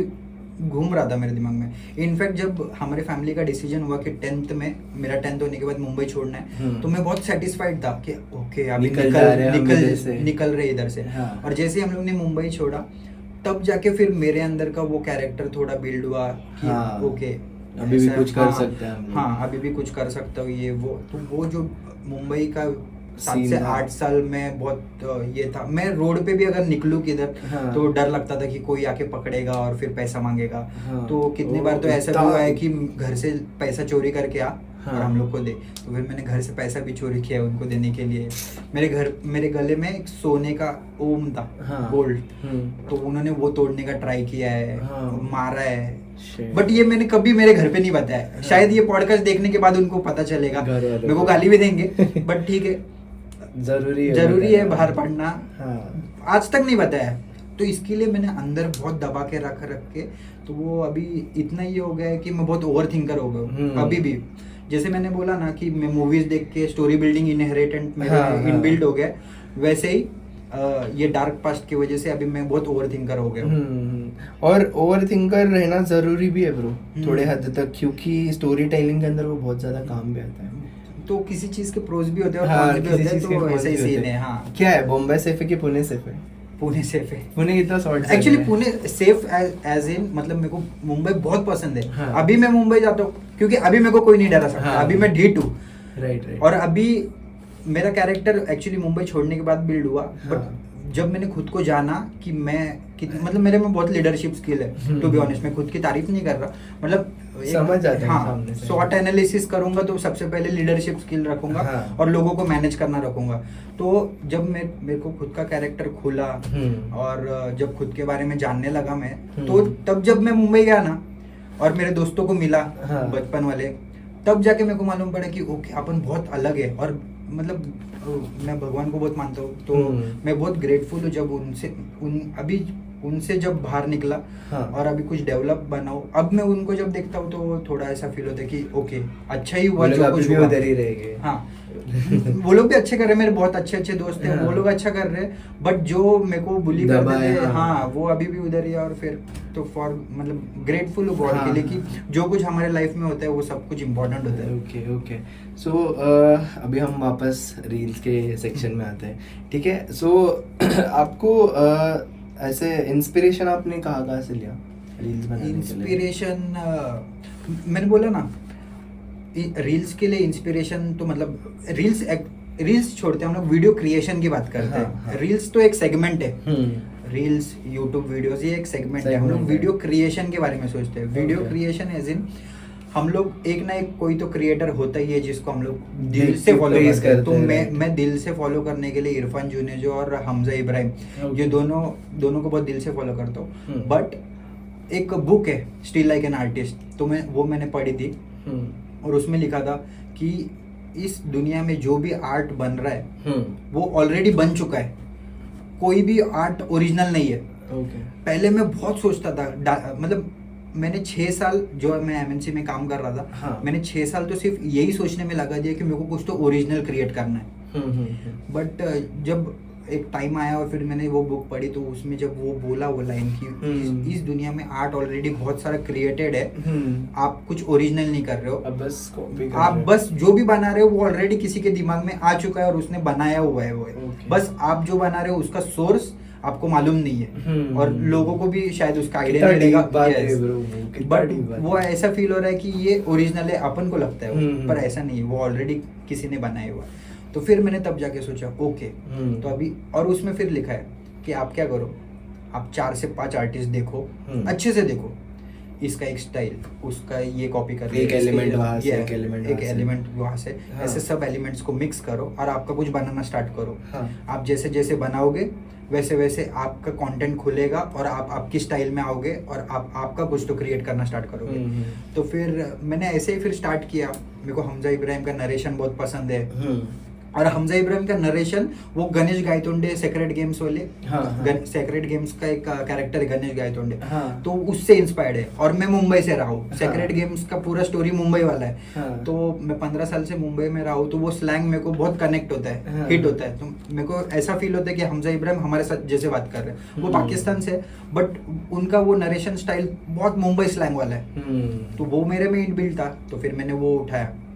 घूम रहा था मेरे दिमाग में। इनफैक्ट जब हमारे फैमिली का डिसीजन हुआ कि 10th में मेरा 10th होने के बाद मुंबई छोड़ना है, तो मैं बहुत सेटिस्फाइड था कि ओके अभी निकल रहे इधर से। हाँ। और जैसे ही हम लोग ने मुंबई छोड़ा, तब जाके फिर मेरे अंदर का वो कैरेक्टर थोड़ा बिल्ड हुआ कि हाँ। ओके अभी भी कुछ कर हाँ, सकते हैं हम लोग। हाँ अभी भी कुछ कर सकता हूँ। ये वो तो वो जो मुंबई का 7 Scene से था। 8 साल में बहुत ये था। मैं रोड पे भी अगर निकलूं किधर, हाँ। तो डर लगता था कि कोई आके पकड़ेगा और फिर पैसा मांगेगा। हाँ। तो कितनी बार तो ऐसा भी हुआ है कि घर से पैसा चोरी करके आ और हम लोग को दे। तो फिर मैंने घर से पैसा भी चोरी किया उनको देने के लिए। मेरे गले में एक सोने का ओम था, गोल्ड, तो उन्होंने वो तोड़ने का ट्राई किया है, मारा है। बट ये मैंने कभी मेरे घर पे नहीं बताया। शायद ये पॉडकास्ट देखने के बाद उनको पता चलेगा, मेरे को गाली भी देंगे, बट ठीक है, जरूरी है बाहर पढ़ना। आज तक नहीं बताया, तो इसके लिए मैंने अंदर बहुत दबा के रख के, तो वो अभी इतना ही हो गया है कि मैं बहुत ओवर थिंकर हो गया अभी भी। जैसे मैंने बोला ना कि मैं मूवीज देख के स्टोरी बिल्डिंग इनहेरिटेंट मेरे इनबिल्ट हो गया, वैसे ही ये डार्क पास्ट की वजह से अभी मैं बहुत ओवर थिंकर हो गया। और ओवर थिंकर रहना जरूरी भी है ब्रो, थोड़े हद तक, क्योंकि स्टोरी टेलिंग के अंदर वो बहुत ज्यादा काम भी आता है। तो किसी चीज के प्रोज भी होते हैं और कॉन्स भी होते हैं, तो ऐसा ही सीन है। हाँ, क्या है, बॉम्बे सेफ है कि पुणे सेफ है? पुणे सेफ है। पुणे कितना short? Actually Pune safe as in, मतलब मेरे को मुंबई बहुत पसंद है। हाँ। अभी मैं मुंबई जाता हूँ क्योंकि अभी मेरे को कोई नहीं डरा सकता। हाँ। अभी मैं ढीठ हूँ। राइट। और अभी मेरा कैरेक्टर एक्चुअली मुंबई छोड़ने के बाद बिल्ड हुआ। बट जब मैंने खुद को जाना कि मतलब मेरे में बहुत लीडरशिप स्किल है, टू बी ऑनेस्ट। मैं खुद की तारीफ नहीं कर रहा, मतलब समझ जाते हैं। हाँ, शॉर्ट एनालिसिस करूंगा तो सबसे पहले लीडरशिप स्किल रखूंगा। हाँ। और लोगों को मैनेज करना रखूंगा। तो जब मेरे को खुद का कैरेक्टर खुला और जब खुद के बारे में जानने लगा मैं, तो तब जब मैं मुंबई गया ना और मेरे दोस्तों को मिला, बचपन वाले, तब जाके मेरे को मालूम पड़ा कि ओके अपन बहुत अलग है। और मतलब मैं भगवान को बहुत मानता हूँ, तो मैं बहुत ग्रेटफुल हूँ जब उनसे जब बाहर निकला। हाँ। और अभी कुछ डेवलप बनाओ। अब मैं उनको जब देखता हूँ तो थोड़ा ऐसा फील होता है कि ओके अच्छा ही हुआ, जो कुछ हुआ। उधर ही रहेंगे। हाँ, वो लोग भी अच्छे कर रहे हैं, मेरे बहुत अच्छे अच्छे दोस्त हैं। हाँ। वो लोग अच्छा कर रहे हैं, बट जो मेरे को बुली करते थे, हाँ, वो अभी भी उधर ही है। और फिर तो मतलब ग्रेटफुल हूँ गॉड के लिए कि जो कुछ हमारे लाइफ में होता है वो सब कुछ इम्पोर्टेंट होता है। ओके। सो अभी हम वापस रील्स के सेक्शन में आते हैं, ठीक है? सो आपको ऐसे इंस्पिरेशन आपने कहाँ से लिया रील्स बनाने के लिए? इंस्पिरेशन मैंने बोला ना, रील्स के लिए इंस्पिरेशन तो मतलब रील्स छोड़ते हैं हम लोग, वीडियो क्रिएशन की बात करते हैं। हाँ। रील्स तो एक सेगमेंट है, रील्स यूट्यूब वीडियोस ये एक सेगमेंट है। हम लोग वीडियो क्रिएशन के बारे में सोचते हैं। वीडियो क्रिएशन एज इन हम लोग एक ना एक कोई तो क्रिएटर होता ही है जिसको हम लोग दिल से फॉलो करते हैं। तो मैं दिल से फॉलो करने के लिए इरफान जुनेजो और हमजा इब्राहिम, ये दोनों को बहुत दिल से फॉलो करता हूँ। बट एक बुक है स्टिल लाइक एन आर्टिस्ट, तो मैंने पढ़ी थी और उसमें लिखा था कि इस दुनिया में जो भी आर्ट बन रहा है वो ऑलरेडी बन चुका है, कोई भी आर्ट ओरिजिनल नहीं है। पहले मैं बहुत सोचता था, मतलब मैंने 6 साल जो मैं एमएनसी में काम कर रहा था, मैंने 6 साल तो सिर्फ यही सोचने में लगा दिया कि मेरे को कुछ तो ओरिजिनल क्रिएट करना है। बट जब एक टाइम आया और फिर मैंने वो बुक पढ़ी, तो उसमें जब वो बोला वो लाइन की इस दुनिया में आर्ट ऑलरेडी बहुत सारा क्रिएटेड है, आप कुछ ओरिजिनल नहीं कर रहे हो, आप बस जो भी बना रहे हो वो ऑलरेडी किसी के दिमाग में आ चुका है और उसने बनाया हुआ है वो है। बस आप जो बना रहे हो उसका सोर्स आपको मालूम नहीं है और लोगों को भी शायद उसका आइडिया नहीं रहेगा। बट वो ऐसा फील हो रहा है कि ये ओरिजिनल है, अपन को लगता है वो, पर ऐसा नहीं है, वो ऑलरेडी किसी ने बनाया हुआ। तो फिर मैंने तब जाके सोचा ओके, तो अभी और उसमें फिर लिखा है कि आप क्या करो, आप 4 से 5 आर्टिस्ट देखो, अच्छे से देखो, इसका एक स्टाइल, उसका ये कॉपी कर, एक एलिमेंट वहाँ से, एक एलिमेंट वहाँ से, ऐसे सब एलिमेंट्स को मिक्स करो और आपका कुछ बनाना स्टार्ट करो। आप जैसे जैसे बनाओगे वैसे वैसे आपका कंटेंट खुलेगा और आप आपकी स्टाइल में आओगे और आप आपका कुछ तो क्रिएट करना स्टार्ट करोगे। तो फिर मैंने ऐसे ही फिर स्टार्ट किया। मेरे को हमजा इब्राहिम का नरेशन बहुत पसंद है और हमजा इब्राहिम का नरेशन वो गणेश गायतोंडे सेक्रेट गेम्स वाले, सेक्रेट गेम्स का एक कैरेक्टर है गणेश गायतोंडे, तो उससे इंस्पायर्ड है। और मैं मुंबई से रहा हूँ, सेक्रेट गेम्स का पूरा स्टोरी मुंबई वाला है, तो मैं 15 साल से मुंबई में रहा हूँ, तो वो स्लैंग मेरे को बहुत कनेक्ट होता है, हिट होता है। तो मेरे को ऐसा फील होता है कि हमजा इब्राहिम हमारे साथ जैसे बात कर रहे हैं, वो पाकिस्तान से, बट उनका वो नरेशन स्टाइल बहुत मुंबई स्लैंग वाला है, तो वो मेरे में इनबिल्ट था। तो फिर मैंने वो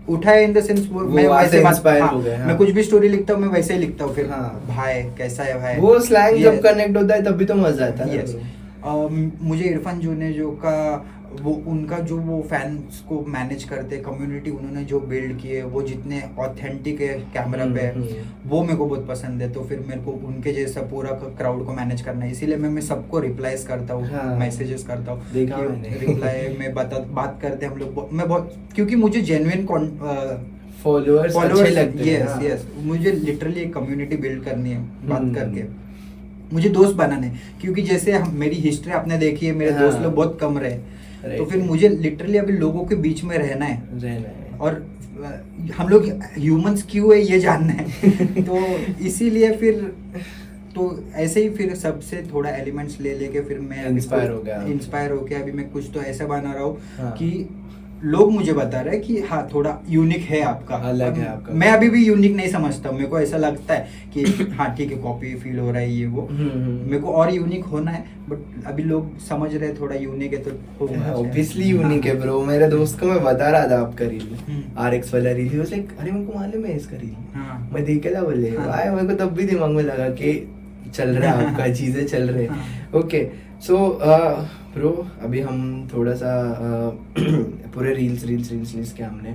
उठाया इन द सेंस मैं वैसे इंस्पायर हो गया। मैं कुछ भी स्टोरी लिखता हूँ मैं वैसे ही लिखता हूँ। फिर भाई कैसा है भाई, वो स्लैंग जब कनेक्ट होता है तभी तो मजा आता है। मुझे इरफान जुनेजो का वो उनका जो वो फैंस को मैनेज करते, कम्युनिटी उन्होंने जो बिल्ड किए, वो जितने ऑथेंटिक है कैमरा पे, वो मेरे को बहुत पसंद है। तो फिर मेरे को उनके जैसा पूरा क्राउड को मैनेज करना है, इसीलिए मैं सबको रिप्लाईज करता हूँ, मैसेजेस करता हूँ, रिप्लाई में बात करते हम लोग। मैं बहुत, क्योंकि मुझे जेन्युइन फॉलोअर्स अच्छे लगते हैं। यस, मुझे लिटरली एक कम्युनिटी बिल्ड करनी है बात करके, मुझे दोस्त बनाने, क्योंकि जैसे मेरी हिस्ट्री आपने देखी है, मेरे दोस्त लोग बहुत कम रहे, तो फिर मुझे लिटरली अभी लोगों के बीच में रहना है और हम लोग ह्यूमंस क्यों है ये जानना है। तो इसीलिए फिर तो ऐसे ही फिर सबसे थोड़ा एलिमेंट्स ले लेके फिर मैं इंस्पायर हो गया। अभी मैं कुछ तो ऐसा बना रहा हूँ कि लोग मुझे बता रहे हैं कि हाँ थोड़ा यूनिक है आपका, अलग है आपका। मैं अभी भी यूनिक नहीं समझता, मेरे को ऐसा लगता है कि हाँ ठीक है कॉपी फील हो रहा है ये वो, मेरे को और यूनिक होना है, बट अभी लोग समझ रहे हैं थोड़ा यूनिक है तो होगा। ऑब्वियसली यूनिक है ब्रो। मेरे दोस्त को मैं बता रहा था आपका रील, RX वाला रील, वो लाइक अरे मेरे को मालूम है इसका रील, मैं देखे था बोले भाई, मेरे को तब भी दिमाग में लगा कि चल रहा है आपका, चीजें चल रहे। ओके सो ब्रो अभी हम थोड़ा सा पूरे रील्स के हमने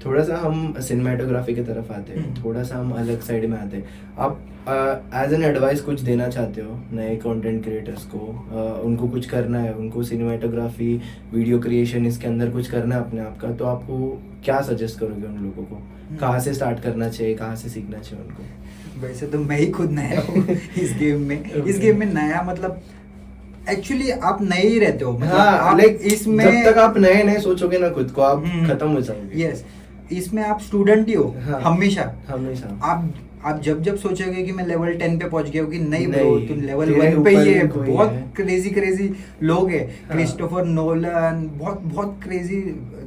थोड़ा सा हम सिनेमाटोग्राफी की तरफ आते हैं, थोड़ा सा हम अलग साइड में आते हैं। आप एज एन एडवाइस कुछ देना चाहते हो नए कंटेंट क्रिएटर्स को, उनको कुछ करना है, उनको सिनेमाटोग्राफी वीडियो क्रिएशन इसके अंदर कुछ करना है अपने आप का, तो आपको क्या सजेस्ट करोगे उन लोगों को, कहाँ से स्टार्ट करना चाहिए, कहाँ से सीखना चाहिए उनको? वैसे तो मैं ही खुद नया हूँ इस गेम में, इस गेम में नया मतलब एक्चुअली आप नए ही रहते हो, मतलब हाँ, लाइक इसमें जब तक आप नए सोचोगे ना खुद को, आप खत्म हो जाओगे। यस, इसमें आप स्टूडेंट ही हो। हाँ, हमेशा आप जब सोचोगे कि मैं लेवल 10 पे पहुंच गया हूँ, कि नहीं ब्रो तुम लेवल 1 पे ही है। बहुत क्रेजी लोग है, क्रिस्टोफर नोलन बहुत क्रेजी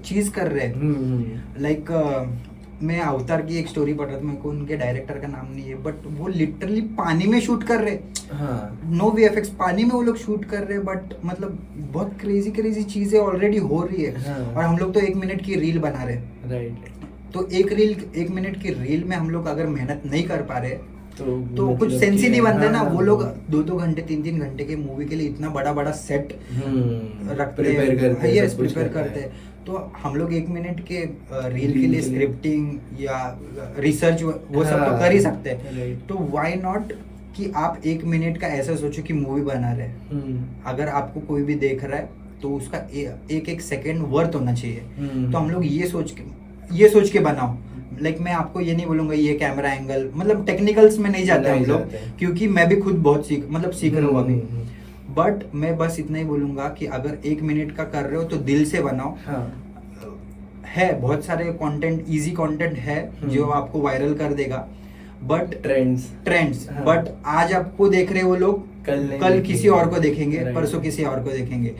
चीज कर रहे हैं। लाइक मैं अवतार की एक स्टोरी पढ़ रहा था, मेरे को उनके डायरेक्टर का नाम नहीं है, बट वो लिटरली पानी में शूट कर रहे, नो VFX, पानी में वो लोग शूट कर रहे, बट मतलब बहुत क्रेजी चीजें ऑलरेडी हो रही है। और हम लोग तो 1 मिनट की रील बना रहे, राइट? तो 1 मिनट की रील में हम लोग अगर मेहनत नहीं कर पा रहे तो कुछ सेंस ही नहीं बनता ना। वो लोग 2-2 घंटे 3-3 घंटे के मूवी के लिए इतना बड़ा सेट रखते हैं, प्रिपेयर करते हैं। तो हम लोग 1 मिनट के रील के लिए स्क्रिप्टिंग या रिसर्च वो सब तो कर ही सकते हैं। तो व्हाई नॉट कि आप 1 मिनट का ऐसा सोचो कि मूवी बना रहे, अगर आपको कोई भी देख रहा है तो उसका एक सेकंड वर्थ होना चाहिए। तो हम लोग ये सोच के बनाओ। लाइक मैं आपको ये नहीं बोलूंगा ये कैमरा एंगल, मतलब टेक्निकल्स में नहीं जाते हम लोग, क्योंकि मैं भी खुद बहुत सीख रहा हूँ अभी। बट मैं बस इतना ही बोलूंगा कि अगर 1 मिनट का कर रहे हो तो दिल से बनाओ। हाँ है बहुत सारे कंटेंट, इजी कंटेंट है जो आपको वायरल कर देगा, बट ट्रेंड्स हाँ। बट आज आपको देख रहे वो लोग कल किसी और को देखेंगे, परसों किसी और को देखेंगे।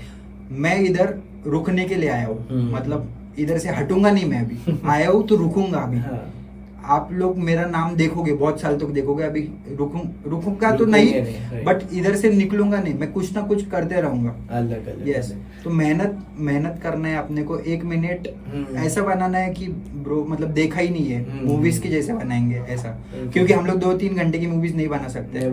मैं इधर रुकने के लिए आया हूँ, मतलब इधर से हटूंगा नहीं मैं, अभी आया हूँ तो रुकूंगा अभी। हाँ। आप लोग मेरा नाम देखोगे, बहुत साल तक देखोगे, अभी रुकूंगा तो नहीं, बट इधर से निकलूंगा नहीं, मैं कुछ ना कुछ करते रहूंगा। अलग यस, तो मेहनत करना है अपने को। 1 मिनट ऐसा बनाना है कि ब्रो मतलब देखा ही नहीं है, मूवीज की जैसे बनाएंगे ऐसा, क्योंकि हम लोग 2-3 घंटे की मूवीज नहीं बना सकते,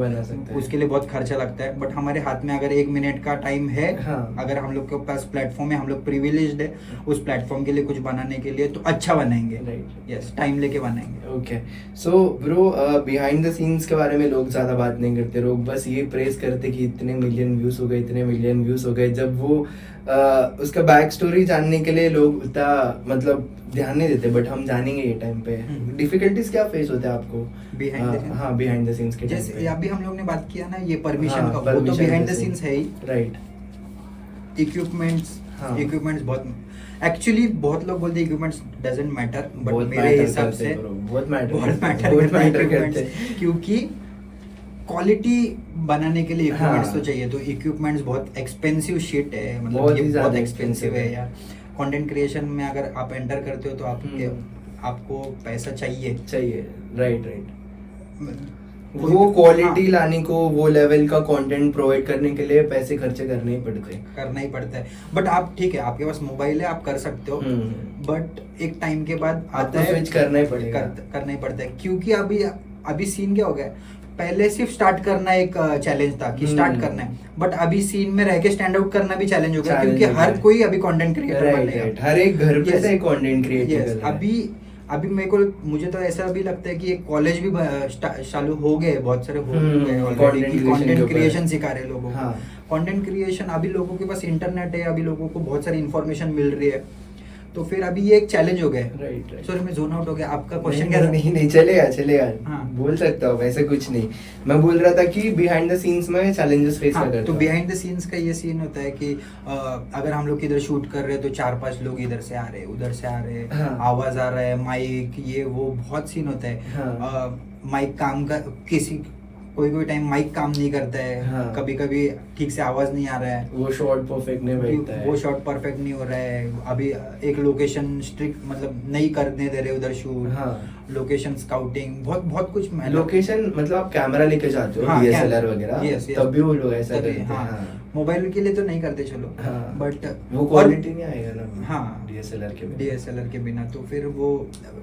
उसके लिए बहुत खर्चा लगता है। बट हमारे हाथ में अगर 1 मिनट का टाइम है, अगर हम लोग के पास प्लेटफॉर्म है, हम लोग प्रिविलेज्ड है उस प्लेटफॉर्म के लिए कुछ बनाने के लिए, तो अच्छा बनाएंगे। यस, टाइम लेके बनाएंगे। Okay, so bro behind the scenes के बारे में लोग ज़्यादा बात नहीं करते, लोग बस ये प्रेस करते कि इतने मिलियन व्यूज़ हो गए, इतने मिलियन व्यूज़ हो गए। जब वो उसका बैक स्टोरी जानने के लिए लोग उतना मतलब ध्यान नहीं देते, बट हम जानेंगे ये टाइम पे। डिफिकल्टीज क्या फेस होते हैं आपको बिहाइंड द सीन्स के? जैसे अभी हम लोग ने बात किया ना ये परमिशन का, वो तो बिहाइंड द सीन्स है ही, राइट। इक्विपमेंट्स बहुत एक्चुअली बहुत लोग बोलते हैं इक्विपमेंट्स डजंट मैटर, बट मेरे हिसाब से बहुत मैटर करते हैं, क्योंकि क्वालिटी बनाने के लिए इक्विपमेंट्स तो चाहिए। तो इक्विपमेंट्स बहुत एक्सपेंसिव शिट है, मतलब ये बहुत एक्सपेंसिव है यार। कंटेंट क्रिएशन में अगर आप एंटर करते हो तो आपको पैसा चाहिए। राइट। वो क्वालिटी लाने को, वो लेवल का कंटेंट प्रोवाइड करने के लिए पैसे खर्चे करने ही पड़ता है। बट आप ठीक है, आपके पास मोबाइल है, आप कर सकते हो, बट एक टाइम के बाद आता है स्विच करना ही पड़ता है, क्योंकि अभी सीन क्या हो गया, पहले सिर्फ स्टार्ट करना एक चैलेंज था कि स्टार्ट करना है, बट अभी सीन में रह के स्टैंड आउट करना भी चैलेंज हो गया, क्योंकि हर कोई अभी कंटेंट क्रिएटर बन गया, हर एक घर पे से कंटेंट क्रिएटर। अभी मुझे तो ऐसा भी लगता है कि एक कॉलेज भी चालू हो गए, बहुत सारे हो गए ऑलरेडी, कंटेंट क्रिएशन सिखा रहे लोगों को। कंटेंट क्रिएशन अभी लोगों के पास इंटरनेट है, अभी लोगों को बहुत सारी इन्फॉर्मेशन मिल रही है, तो फिर अभी ये एक चैलेंज हो गया। राइट। सॉरी मैं जोन आउट हो गया, आपका क्वेश्चन क्या था? नहीं चलेगा। बोल सकता हूँ, वैसे कुछ नहीं। मैं बोल रहा था कि बिहाइंड द सीन्स में चैलेंजेस फेस करते हैं। तो बिहाइंड द सीन्स का ये सीन होता है कि अगर हम लोग इधर शूट कर रहे हैं तो 4-5 लोग इधर से आ रहे हैं, उधर से आ रहे हैं, आवाज आ रहा है, माइक ये वो बहुत सीन होता है। माइक काम का कोई टाइम माइक काम नहीं करता है, कभी कभी ठीक से आवाज नहीं आ रहा है, वो शॉट परफेक्ट नहीं हो रहा है। अभी एक लोकेशन स्ट्रिक्ट मतलब नहीं करने दे रहे उधर शूट, लोकेशन स्काउटिंग बहुत कुछ। लोकेशन मतलब आप कैमरा लेके जाते हो, DSLR वगैरह, तब भी वो लोग ऐसा करते हैं। मोबाइल के लिए तो नहीं करते चलो, बट वो क्वालिटी नहीं आएगा ना। हाँ, DSLR के बिना तो फिर वो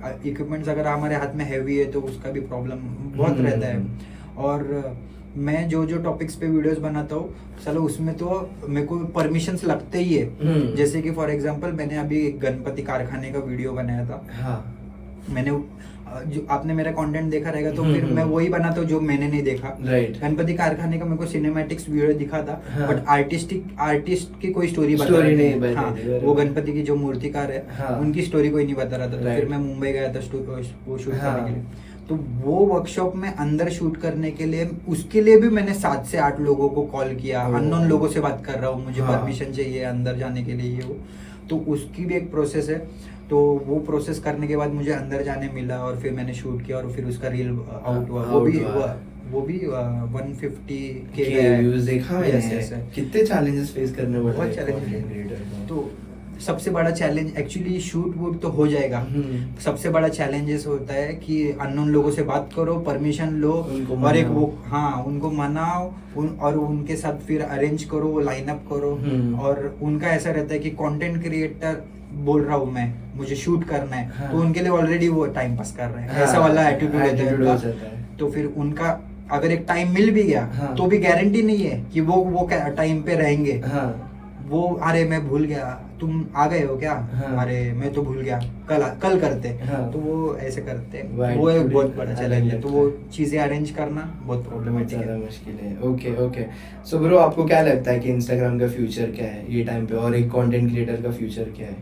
इक्विपमेंट्स अगर हमारे हाथ में हैवी है तो उसका भी प्रॉब्लम बहुत रहता है। और मैं जो टॉपिक्स पे वीडियोस बनाता हूँ, चलो उसमें तो मेरे को परमिशंस लगते ही है। जैसे कि फॉर एग्जांपल मैंने अभी एक गणपति कारखाने का वीडियो बनाया था। मैंने जो आपने मेरा कंटेंट देखा रहेगा तो फिर मैं वही बनाता हूँ जो मैंने नहीं देखा। गणपति कारखाने का मेरे को सिनेमैटिक्स वीडियो दिखा था, बट आर्टिस्ट की कोई स्टोरी बता रहे थे। वो गणपति की जो मूर्तिकार है उनकी स्टोरी कोई नहीं बता रहा था। फिर मैं मुंबई गया था वो शूट करने के लिए, तो वो वर्कशॉप में अंदर शूट करने के लिए उसके लिए भी मैंने 7 से 8 लोगों को कॉल किया, अननोन लोगों से बात कर रहा हूँ, मुझे परमिशन चाहिए अंदर जाने के लिए, ये वो, तो उसकी भी एक प्रोसेस है। तो वो प्रोसेस करने के बाद मुझे अंदर जाने मिला और फिर मैंने शूट किया और फिर उसका रील आउट हुआ। वो भी 150K व्यूज देखा मैंने। कितने चैलेंजेस फेस करने पड़ते हैं, बहुत चैलेंज। तो सबसे बड़ा चैलेंज एक्चुअली शूट वूट तो हो जाएगा, सबसे बड़ा चैलेंजेस होता है कि अननोन लोगों से बात करो, परमिशन लो, और एक वो उनको मनाओ और उनके साथ फिर अरेंज करो, वो लाइन अप करो। और उनका ऐसा रहता है कि कंटेंट क्रिएटर बोल रहा हूँ मैं, मुझे शूट करना है, तो उनके लिए ऑलरेडी वो टाइम पास कर रहे हैं, ऐसा वाला एटीट्यूड रहता है। तो फिर उनका अगर एक टाइम मिल भी गया तो भी गारंटी नहीं है कि वो टाइम पे रहेंगे। वो अरे मैं भूल गया, तुम आ गए हो क्या? अरे मैं तो भूल गया, कल करते। तो वो ऐसे करते, वो एक बहुत बड़ा चैलेंज है। तो वो चीजें अरेंज करना बहुत प्रॉब्लमेटिक है, मुश्किल है। ओके सो ब्रो, आपको क्या लगता है कि इंस्टाग्राम का फ्यूचर क्या है ये टाइम पे, और एक कंटेंट क्रिएटर का फ्यूचर क्या है?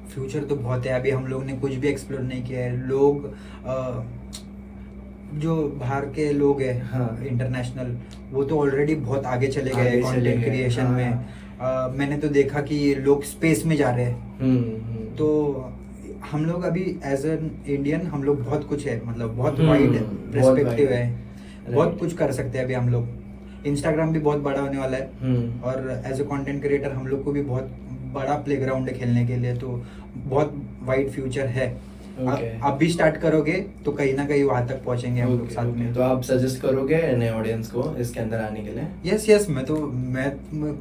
फ्यूचर तो बहुत है, अभी हम लोग ने कुछ भी एक्सप्लोर नहीं किया है। लोग जो बाहर के लोग हैं, हाँ। इंटरनेशनल, वो तो ऑलरेडी बहुत आगे चले गए कंटेंट क्रिएशन में। मैंने तो देखा कि ये लोग स्पेस में जा रहे हैं। तो हम लोग अभी एज एन इंडियन हम लोग बहुत कुछ है, मतलब बहुत वाइड पर्सपेक्टिव है, बहुत कुछ कर सकते हैं अभी हम लोग। इंस्टाग्राम भी बहुत बड़ा होने वाला है और एज ए कंटेंट क्रिएटर हम लोग को भी बहुत बड़ा प्लेग्राउंड है खेलने के लिए, तो बहुत वाइड फ्यूचर है। आप भी स्टार्ट करोगे तो कहीं ना कहीं वहां तक पहुंचेंगे हम लोग साथ में। तो आप सजेस्ट करोगे नए ऑडियंस को इसके अंदर आने के लिए? यस, मैं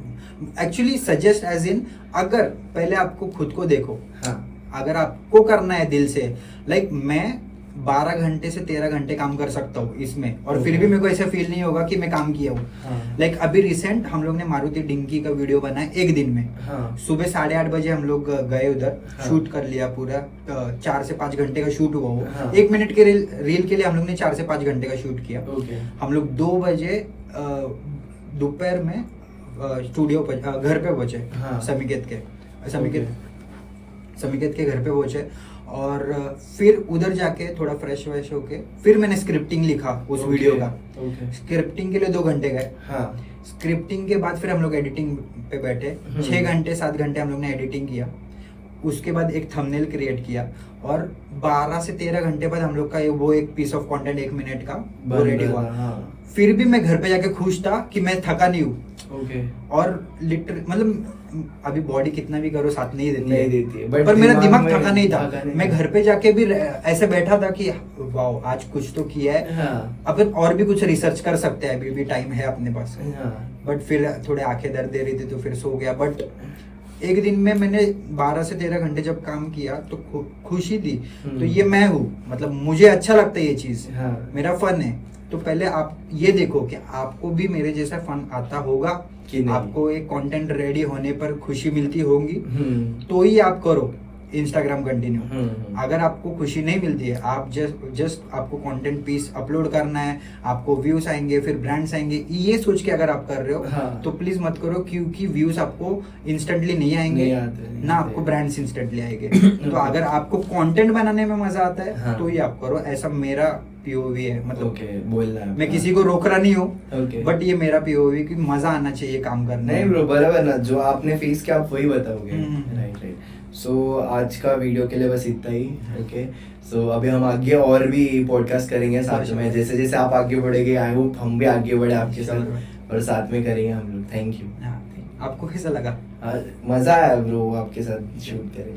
एक्चुअली सजेस्ट एज इन, अगर पहले आपको खुद को देखो। हाँ। अगर आपको करना है दिल से, लाइक मैं 12 घंटे से 13 घंटे काम कर सकता हूँ इसमें, और फिर भी मेरे को ऐसा फील नहीं होगा कि मैं काम किया हूँ। लाइक अभी रिसेंट हम लोग ने मारुति डिंकी का वीडियो बनाया एक दिन में। सुबह 8:30 बजे हम लोग गए उधर, शूट कर लिया पूरा। 4 से 5 घंटे का शूट हुआ वो। 1 मिनट के रील के लिए हम लोग ने 4 से 5 घंटे का शूट किया। हम लोग 2 बजे दोपहर में स्टूडियो पर घर पे पहुंचे। समिकेत के घर पे पहुंचे, और फिर उधर जाके थोड़ा फ्रेश वेश होके फिर मैंने स्क्रिप्टिंग लिखा उस वीडियो का। स्क्रिप्टिंग के लिए 2 घंटे गए। स्क्रिप्टिंग के बाद फिर हम लोग एडिटिंग पे बैठे। 6 घंटे 7 घंटे हम लोग ने एडिटिंग किया। उसके बाद एक थंबनेल क्रिएट किया, और 12 से 13 घंटे बाद हम लोग का वो एक पीस ऑफ कंटेंट 1 मिनट का वो रेडी हुआ। फिर भी मैं घर पे जाके खुश था कि मैं थका नहीं हूँ। और लिटरली मतलब अभी बॉडी कितना भी करो साथ नहीं देती है। पर मेरा दिमाग थका नहीं था। मैं घर पे जाके भी ऐसे बैठा था कि वाओ आज कुछ तो किया है। अपन और भी कुछ रिसर्च कर सकते हैं, अभी भी टाइम है अपने पास। बट फिर थोड़े आंखें दर्द दे रही थी तो फिर सो गया। बट एक दिन में मैंने 12 से 13 घंटे जब काम किया तो खुशी थी। तो ये मैं हूँ, मतलब मुझे अच्छा लगता है ये चीज, मेरा फन है। तो पहले आप ये देखो कि आपको भी मेरे जैसा फन आता होगा कि आपको एक कंटेंट रेडी होने पर खुशी मिलती होगी, तो ही आप करो इंस्टाग्राम कंटिन्यू। अगर आपको खुशी नहीं मिलती है, आप जस्ट आपको कंटेंट पीस अपलोड करना है, आपको व्यूज आएंगे, फिर ब्रांड्स आएंगे, ये सोच के अगर आप कर रहे हो तो प्लीज मत करो, क्योंकि व्यूज आपको इंस्टेंटली नहीं आएंगे, ना आपको ब्रांड्स इंस्टेंटली आएंगे। तो अगर आपको कंटेंट बनाने में मजा आता है तो ही आप करो। ऐसा मेरा पीओवी है, मतलब बोलना है। मैं किसी को रोक रहा नहीं हूँ, बट ये मेरा पीओवी कि मजा आना चाहिए काम करने। नहीं ब्रो, बराबर ना, जो आपने फेस किया आप वही बताओगे। राइट। सो आज का वीडियो के लिए बस इतना ही। ओके, सो अभी हम आगे और भी पॉडकास्ट करेंगे साथ में, जैसे जैसे आप आगे बढ़ेंगे आई होप हम भी आगे बढ़े आपके साथ, और साथ में करेंगे हम लोग। Thank you. आपको कैसा लगा? मजा आया ब्रो आपके साथ शूट करेंगे।